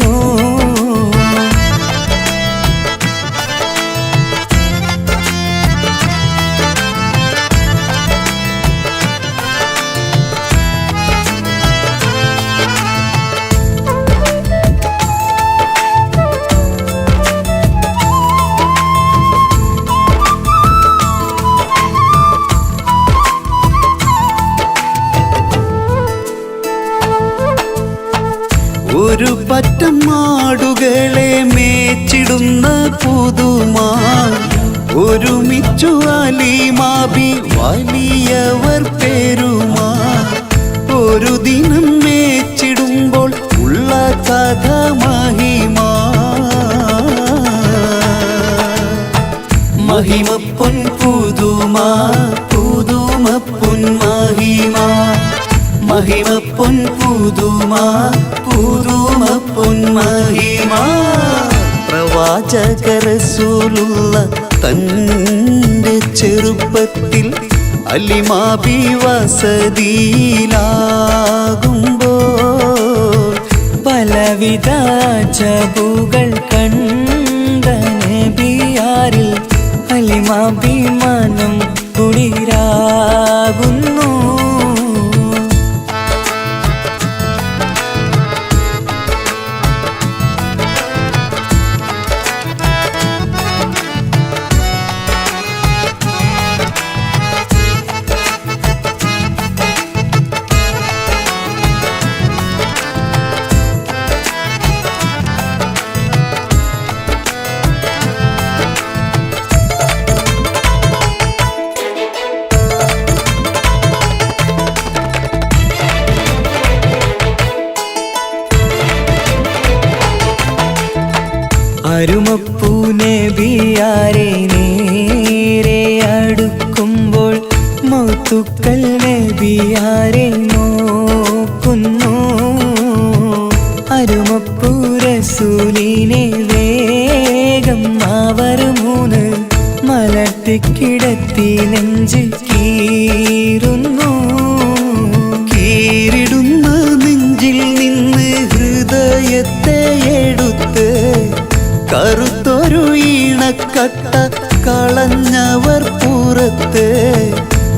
ഒരു പറ്റം മാടുകളെ മേച്ചിടുന്ന പുതുമാ ഒരുമിച്ചു അലിമാബി വലിയവർ പേരുമാ ഒരു ദിനം മേച്ചിടുമ്പോൾ ഉള്ള കഥ മഹിമാ മഹിമപ്പൊൻ പുതുമാ പുതുമപ്പൊൻ മഹിമാ മഹിമപ്പൊൻ പുതുമാ പുതുമപ്പൊൻ മഹിമാ പ്രവാചക റസൂലുള്ള തൻ്റെ ചെറുപ്പത്തിൽ അലിമാബി വസതിയിലാകുമ്പോൾ പലവിധ ജബുകൾ കണ്ട നബിയാരിൽ അലിമാബി മനം കുളിരാകുന്നു. അരുമപ്പൂ നബിയാരെ നേരെ അടുക്കുമ്പോൾ മൗത്തുക്കൽ നബിയാരെ നോക്കുന്നു. അരുമപ്പൂ റസൂലിനെ വേഗം അവർ മൂന്ന് മലർത്തിക്കിടത്തി നെഞ്ച് കീറുന്നു. കീറിടുന്ന നെഞ്ചിൽ നിന്ന് ഹൃദയത്തെ എടുത്ത് കറുത്തൊരു ഈണക്കട്ട കളഞ്ഞവർ പുറത്ത്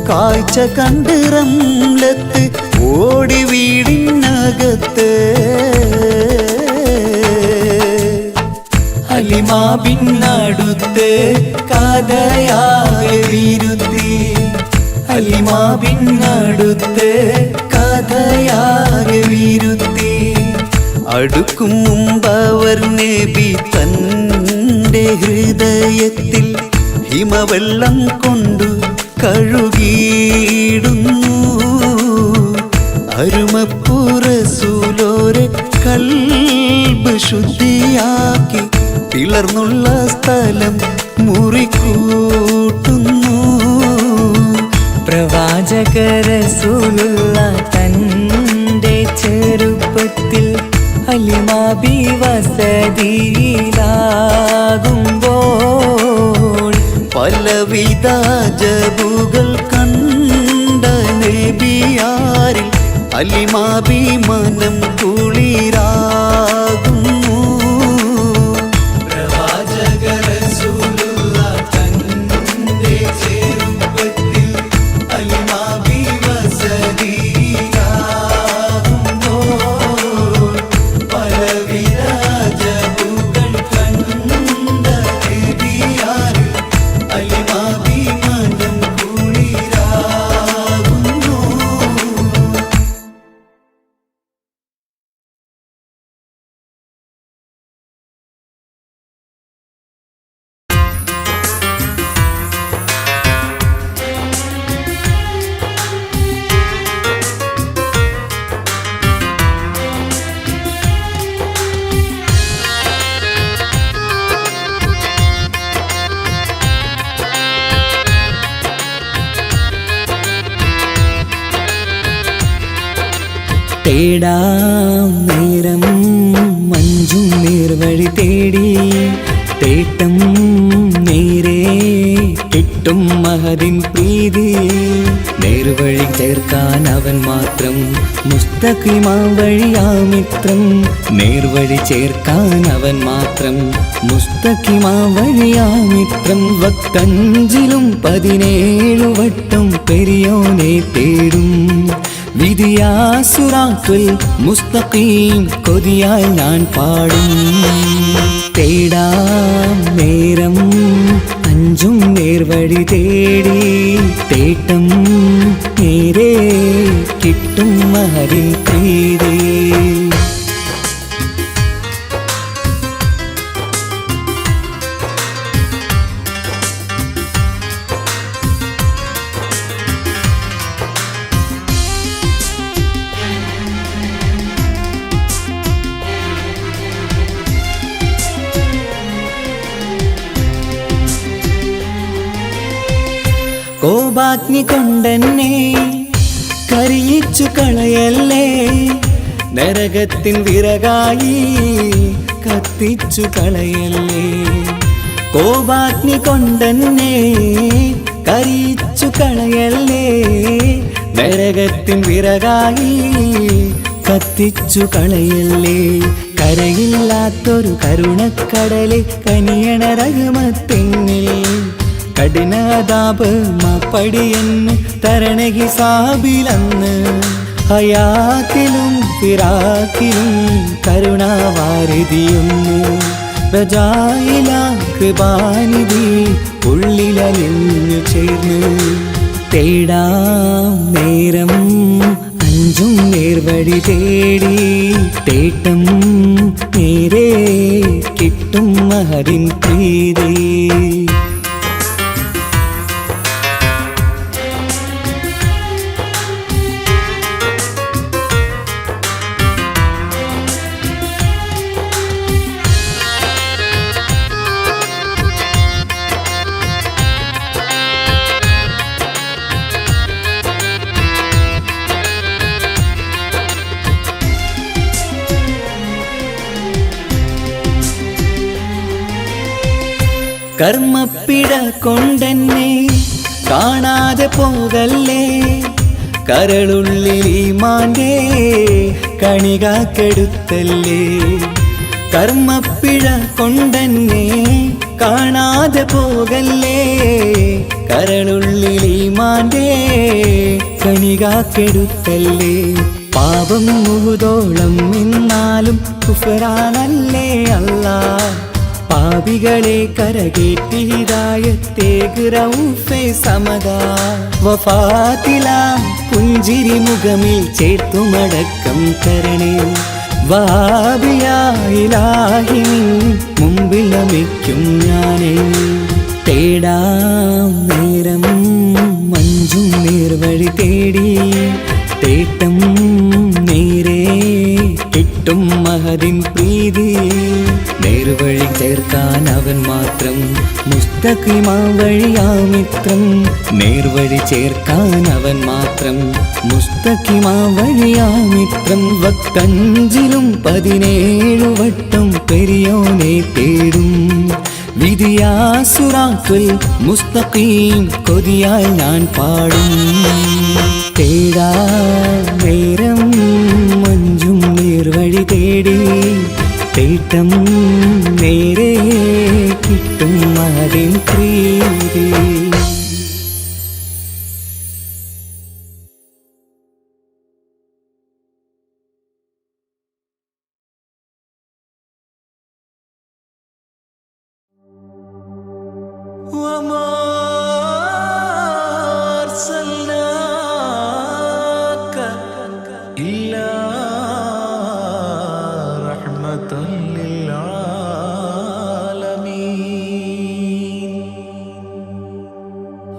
കാഴ്ച കണ്ട് റംലത്ത് ഓടി വീടിനകത്ത് അലിമാബിനടുത്ത് കഥയാകെ വിരുത്തി അലിമാവിനടുത്ത് കഥയാകെ വിരുത്തി. അടുക്കും മുമ്പവർ നബി തൻ്റെ ഹൃദയത്തിൽ ഹിമവെള്ളം കൊണ്ടു കഴുകിയിടുന്നു. അരുമപ്പുറസൂലോരെ കൽബ് ശുദ്ധിയാക്കി പിളർന്നുള്ള സ്ഥലം മുറിക്കൂട്ടുന്നു. പ്രവാചക റസൂലുള്ള തൻ്റെ ചെറുപ്പത്തിൽ ഹലിമാബി വസതിയിലാകുമ്പോൾ പലവിധ ജബുകൾ കണ്ട നബിയാരിൽ അലിമാബി മനം കുളിരാകുന്നു. പ്രവാചക റസൂലുള്ള തൻ്റെ ചെറുപ്പത്തിൽ അലിമാബി വസതിയിലാകുമ്പോൾ പലവിധ ജബുകൾ കണ്ട നബിയാരിൽ അലിമാബി മനം കുളിരാകുന്നു. തേടാം നേരം മഞ്ചും നേർവഴി തേടി തേട്ടം നേരെ കിട്ടും മഹദിൻ പ്രീതി. നേർവഴി ചേർക്കാൻ അവൻ മാത്രം മുസ്തഖിമാ വഴിയാ മിത്രം. നേർവഴി ചേർക്കാൻ അവൻ മാത്രം മുസ്തഖിമാ വഴിയാ മിത്രം. വക്കഞ്ചിലും 17 വട്ടം പെരിയോനെ തേടും വിധിയാസുറാത്തുൽ മുസ്തഖീം കൊതിയാൽ ഞാൻ പാടും. തേടാം നേരം അഞ്ചും നേർവഴി തേടി തേട്ടം നേരെ കിട്ടും മഹദിൻ പ്രീതി. കോപാഗ്നി കൊണ്ടെന്നെ കരിയിച്ചു കളയല്ലേ, നരകത്തിൻ വിറകായി കത്തിച്ചു കളയല്ലേ. കോപാഗ്നി കൊണ്ടെന്നെ കരിയിച്ചു കളയല്ലേ, നരകത്തിൻ വിറകായി കത്തിച്ചു കളയല്ലേ. കരയില്ലാത്തൊരു കരുണക്കടലെ കനിയണ റഹ്മത്തെന്നിൽ കഠിനതാപ് മാപ്പടിയെന്ന് തരണ ഹിസാബിലന്ന്. ഹയാത്തിലും ഫിറാക്കിലും കരുണാവാരിതിയൊന്ന് പ്രജായില കൃപാനിധി ഉള്ളിലലിഞ്ഞു ചേർന്ന്. തേടാം നേരം അഞ്ചും നേർവഴി തേടി തേട്ടം നേരെ കിട്ടും മഹദിൻ പ്രീതി. കർമ്മപ്പിട കൊണ്ടെന്നെ കാണാതെ പോകല്ലേ, കരളുള്ളിൽ ഈമാന്റെ കണികാക്കെടുത്തല്ലേ. കർമ്മപ്പിഴ കൊണ്ടെന്നെ കാണാതെ പോകല്ലേ, കരളുള്ളിൽ ഈമാന്റെ കണികാക്കെടുത്തല്ലേ. പാപം മുഹുദോളം നിന്നാലും കുഫറാനല്ലേ അല്ലാഹ്. പാപികളെ കരകേറ്റി ഹിദായത്തേക് റഊഫേ സമദാ. വഫാത്തിലാം പുഞ്ചിരി മുഖമിൽ ചേർത്തുമടക്കം തരണേ. വഹാബിയായിലാഹി മുമ്പിൽ നമിക്കും ഞാനേ. തേടാം നേരം മഞ്ചും നേർവഴി തേടി, തേട്ടം നേരെ കിട്ടും മഹദിൻ പ്രീതി. നേർവഴി ചേർക്കാൻ അവൻ മാത്രം, മുസ്തഖിമാ വഴിയാമിത്രം. നേർവഴി ചേർക്കാൻ അവൻ മാത്രം, മുസ്തഖിമാ വഴിയാമിത്രം. വക്കഞ്ചിലും 17 വട്ടം പെരിയോനെ തേടും. വിധിയാസുറാത്തുൽ മുസ്തഖീം കൊതിയാൽ ഞാൻ പാടും. തേടാ നേരം മഞ്ചും നേർവഴി തേടി, തേട്ടം നേരെ കിട്ടും മഹദിൻ പ്രീതി. وما أرسلناك إلا رحمة للعالمين.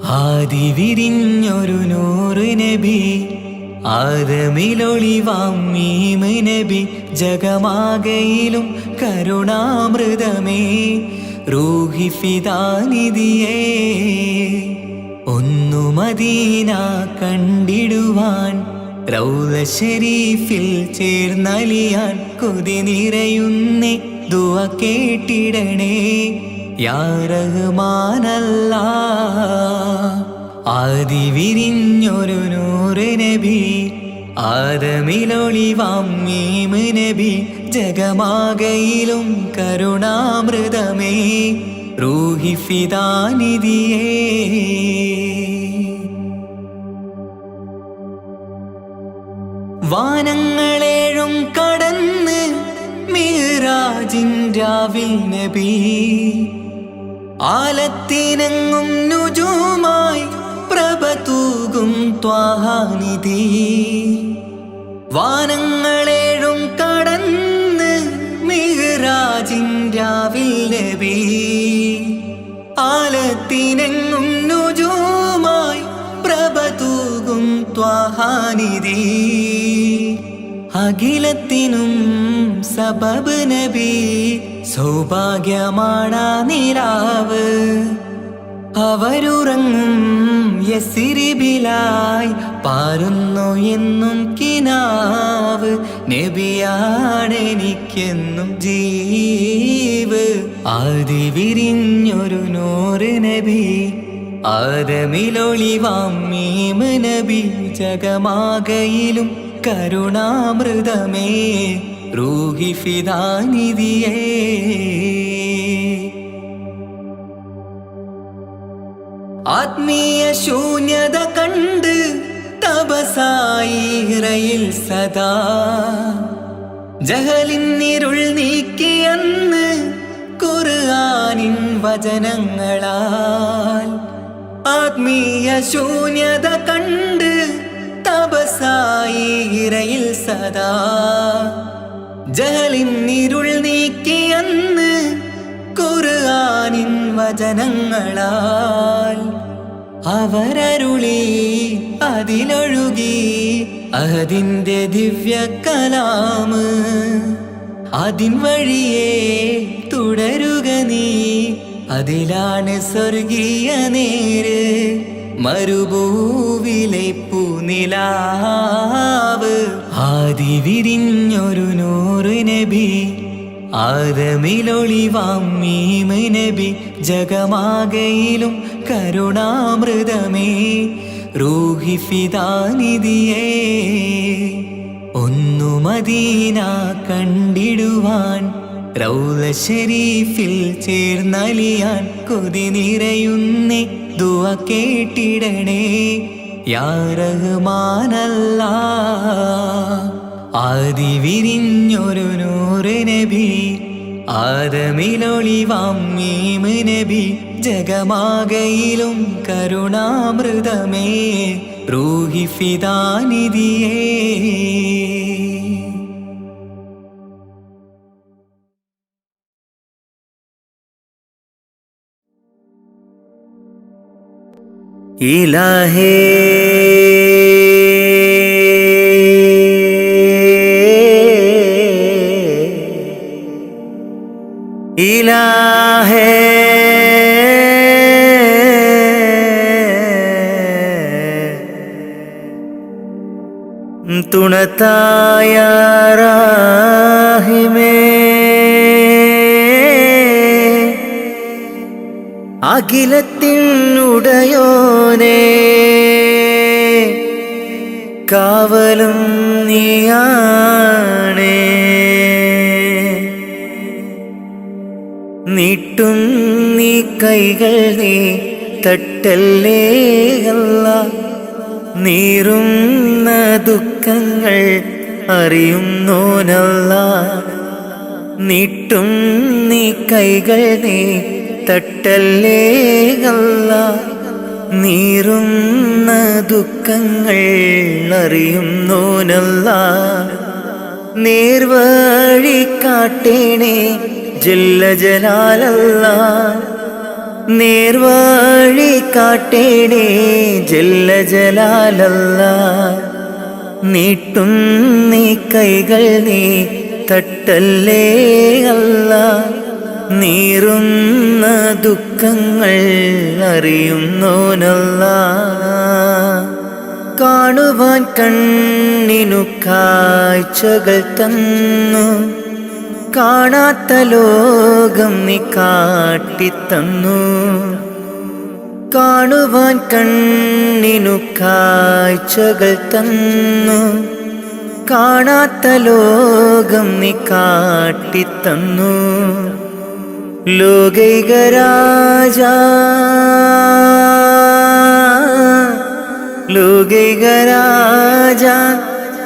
ആദി വിരിഞ്ഞൊരു നൂറ് നബി, ആദമിലൊളിവാം മീമ് നബി. ജഗമാകയിലും കരുണാമൃതമേ, റൂഹി ഫിദാനിധിയേ. ഒന്നു മദീന കണ്ടിടുവാൻ, റൗള ശരീഫിൽ ചേർന്നലിയാൻ കൊതി നിറയുന്നേ. ദുആ കേട്ടിടണേ യാ റഹ്മാനല്ലാഹ്. ആദി വിരിഞ്ഞൊരു നൂറ് നബി, ആദമിലൊളിവാം മീമ് നബി. ജഗമാകയിലും കരുണാമൃതമേ, റൂഹി ഫിദാനിധിയേ. വാനങ്ങളേഴും കടന്ന് മിഹ്റാജിൻ രാവിൽ നബി. ആലത്തിനെങ്ങും നുജൂമായി പ്രഭ തൂകും ത്വാഹാനിധി. വാനങ്ങളേഴും കടന്ന് മിഹ്റാജിൻ രാവിൽ നബി. ആലത്തിനെങ്ങും നുജൂമായി പ്രഭ തൂകും ത്വാഹാനിധി. അഖിലത്തിനും സബബ് നബി, സൗഭാഗ്യമാണാ നിലാവ്. അവരുറങ്ങും യസിരിബിലായി പാരുന്നു എന്നും കിനാവ്. നബിയാണെനിക്കെന്നും ജീവ്. ആദി വിരിഞ്ഞൊരു നൂറ് നബി, ആദമിലൊളിവാം മീമ് നബി. ജഗമാകയിലും കരുണാമൃതമേ, റൂഹി ഫിദാനിധിയേ. ആത്മീയ ശൂന്യത കണ്ട് തപസായി ഇറയിൽ സദാ. ജഹലിന്നിരുൾ നീക്കിയന്ന് ഖുർആനിൻ വചനങ്ങളാൽ. ആത്മീയ ശൂന്യത കണ്ട് തപസായി ഇറയിൽ സദാ. ജഹലിന്നിരുൾ നീക്കിയന്ന് ഖുർആനിൻ വചനങ്ങളാൽ. അവരരുളി അതിലൊഴുകി അതിൻ്റെ ദിവ്യ കലാമ്. അതിൻ വഴിയേ തുടരുക നീ, അതിലാണ് സ്വർഗീയ നേര്. മരുഭൂവിലെ പൂനിലാവ്. ആദി വിരിഞ്ഞൊരു നൂറ് നബി, ആദമിലൊളിവാം മീമ് നബി. ജഗമാകയിലും കരുണാമൃതമേ, റൂഹി ഫിദാനിധിയേ. ഒന്നു മദീന കണ്ടിടുവാൻ, റൗള ശരീഫിൽ ചേർന്നലിയാൻ കൊതി നിറയുന്നേ. ദുആ കേട്ടിടണേ യാ റഹ്മാനല്ലാഹ്. ആദി വിരിഞ്ഞൊരു നൂറ് നബി, ആദമിലൊളിവാം മീമ് നബി ജഗമാകയിലും കരുണാമൃതമേ റൂഹി ഫിദാനിധിയേ. ഇലാഹേ ഇലാഹേ തുണത്തായ റാഹിമേ അഖിലത്തിനുടയോനേ കാവലും നീയാണേ. നീട്ടും നീ കൈകൾ നീ തട്ടല്ലേ അല്ലാ. നീറുന്ന ദുഃഖങ്ങൾ അറിയുന്നോനല്ലാ. നീട്ടും നീ കൈകൾ നീ തട്ടല്ലേ അല്ലാ. നീറുന്ന ദുഃഖങ്ങൾ അറിയുന്നോനല്ലാ. നേർവഴി കാട്ടേണേ ജല്ല ജലാലല്ലാ. നേർവഴി കാട്ടേണേ ജല്ല ജലാലല്ലാ. നീട്ടും നീ കൈകൾ നീ തട്ടല്ലേ അല്ലാ. നീറുന്ന ദുഃഖങ്ങൾ അറിയുന്നോനല്ലാ. കാണുവാൻ കണ്ണിനു കാഴ്ചകൾ തന്നു. കാണാത്ത ലോകം നീ കാട്ടിത്തന്നു. കാണുവാൻ കണ്ണിനു കാഴ്ചകൾ തന്നു. കാണാത്ത ലോകം നീ കാട്ടിത്തന്നു. ലോകൈക രാജാ ലോകൈക രാജാ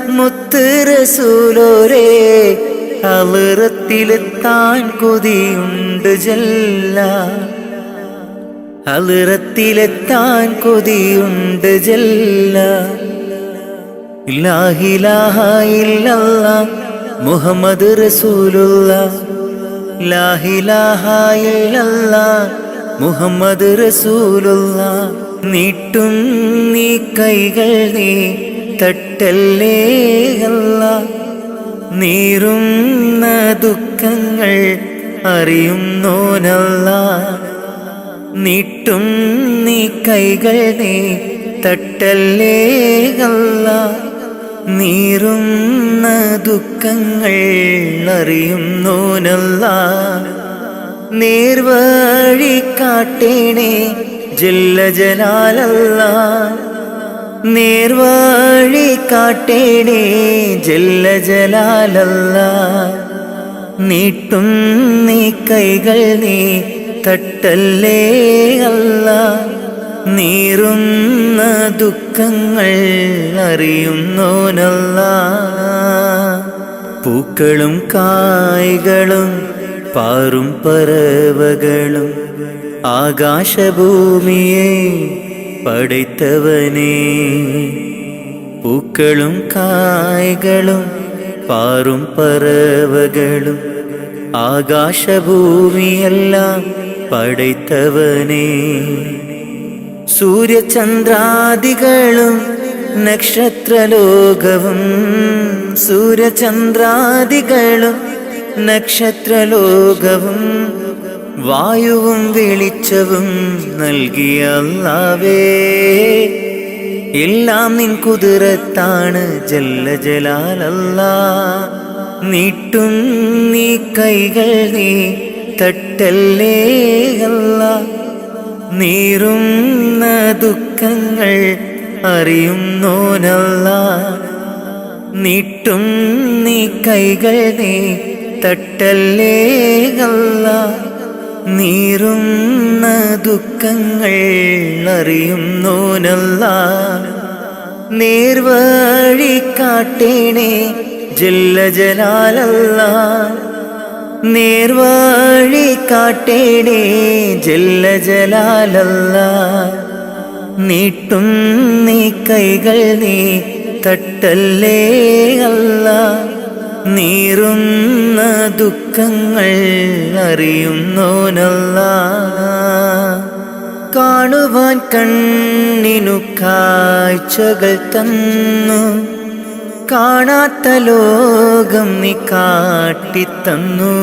മുത്ത് റസൂലോരേ ഹളറത്തിലെത്താൻ കൊതിയുണ്ട് ജല്ല. ഹളറത്തിലെത്താൻ കൊതിയുണ്ട് ജല്ല. ലാ ഇലാഹ ഇല്ലല്ലാഹ് മുഹമ്മദ് റസൂലുള്ളാഹ്. ലാ ഇലാഹ ഇല്ലല്ലാഹ് മുഹമ്മദ് റസൂലുള്ളാഹ്. നീട്ടും നീ കൈകൾ നീ തട്ടല്ലേ അല്ലാ. നീറുന്ന ദുഃഖങ്ങൾ അറിയുന്നോനല്ലാ. നീട്ടും നീ കൈകൾ നീ തട്ടല്ലേ അല്ലാ. നീറുന്ന ദുഃഖങ്ങൾ അറിയുന്നോനല്ലാ. നേർവഴി കാട്ടേണേ ജല്ല ജലാലല്ലാ. നേർവഴി കാട്ടേണേ ജല്ല ജലാലല്ലാ. നീട്ടും നീ കൈകൾ നീ തട്ടല്ലേ അല്ലാ. നീറുന്ന ദുഃഖങ്ങൾ അറിയുന്നോനല്ലാ. പൂക്കളും കായ്കളും പാറും പറവകളും ആകാശഭൂമിയെ പടൈത്തവനേ. പൂക്കളും കായ്കളും പാറും പറവകളും ആകാശഭൂമിയെല്ലാം പടൈത്തവനേ. സൂര്യചന്ദ്രാദികളും നക്ഷത്രലോകവും സൂര്യചന്ദ്രാദികളും നക്ഷത്രലോകവും വായുവും വെളിച്ചവും നൽകിയ അല്ലാഹുവേ. എല്ലാം നിൻ കുതിരത്താണ് ജല്ല ജലാലല്ലാ. നീട്ടും നീ കൈകൾ നീ തട്ടല്ലേ അല്ലാ. നീറുന്ന ദുഃഖങ്ങൾ അറിയുന്നോനല്ലാ. നീട്ടും നീ കൈകൾ നീ തട്ടല്ലേ അല്ലാ. നീറുന്ന ദുഃഖങ്ങൾ അറിയുന്നോനല്ലാ. നേർവഴി കാട്ടേണേ ജല്ല ജലാലല്ലാ. നേർവഴി കാട്ടേടേ ജല്ല ജലാലല്ല. നീട്ടും നീ കൈകൾ നീ തട്ടല്ലേ അല്ല. നീറുന്ന ദുഃഖങ്ങൾ അറിയുന്നോനല്ല. കാണുവാൻ കണ്ണിനു കാഴ്ചകൾ തന്നു, കാണാത്ത ലോകം നീ കാട്ടിത്തന്നു.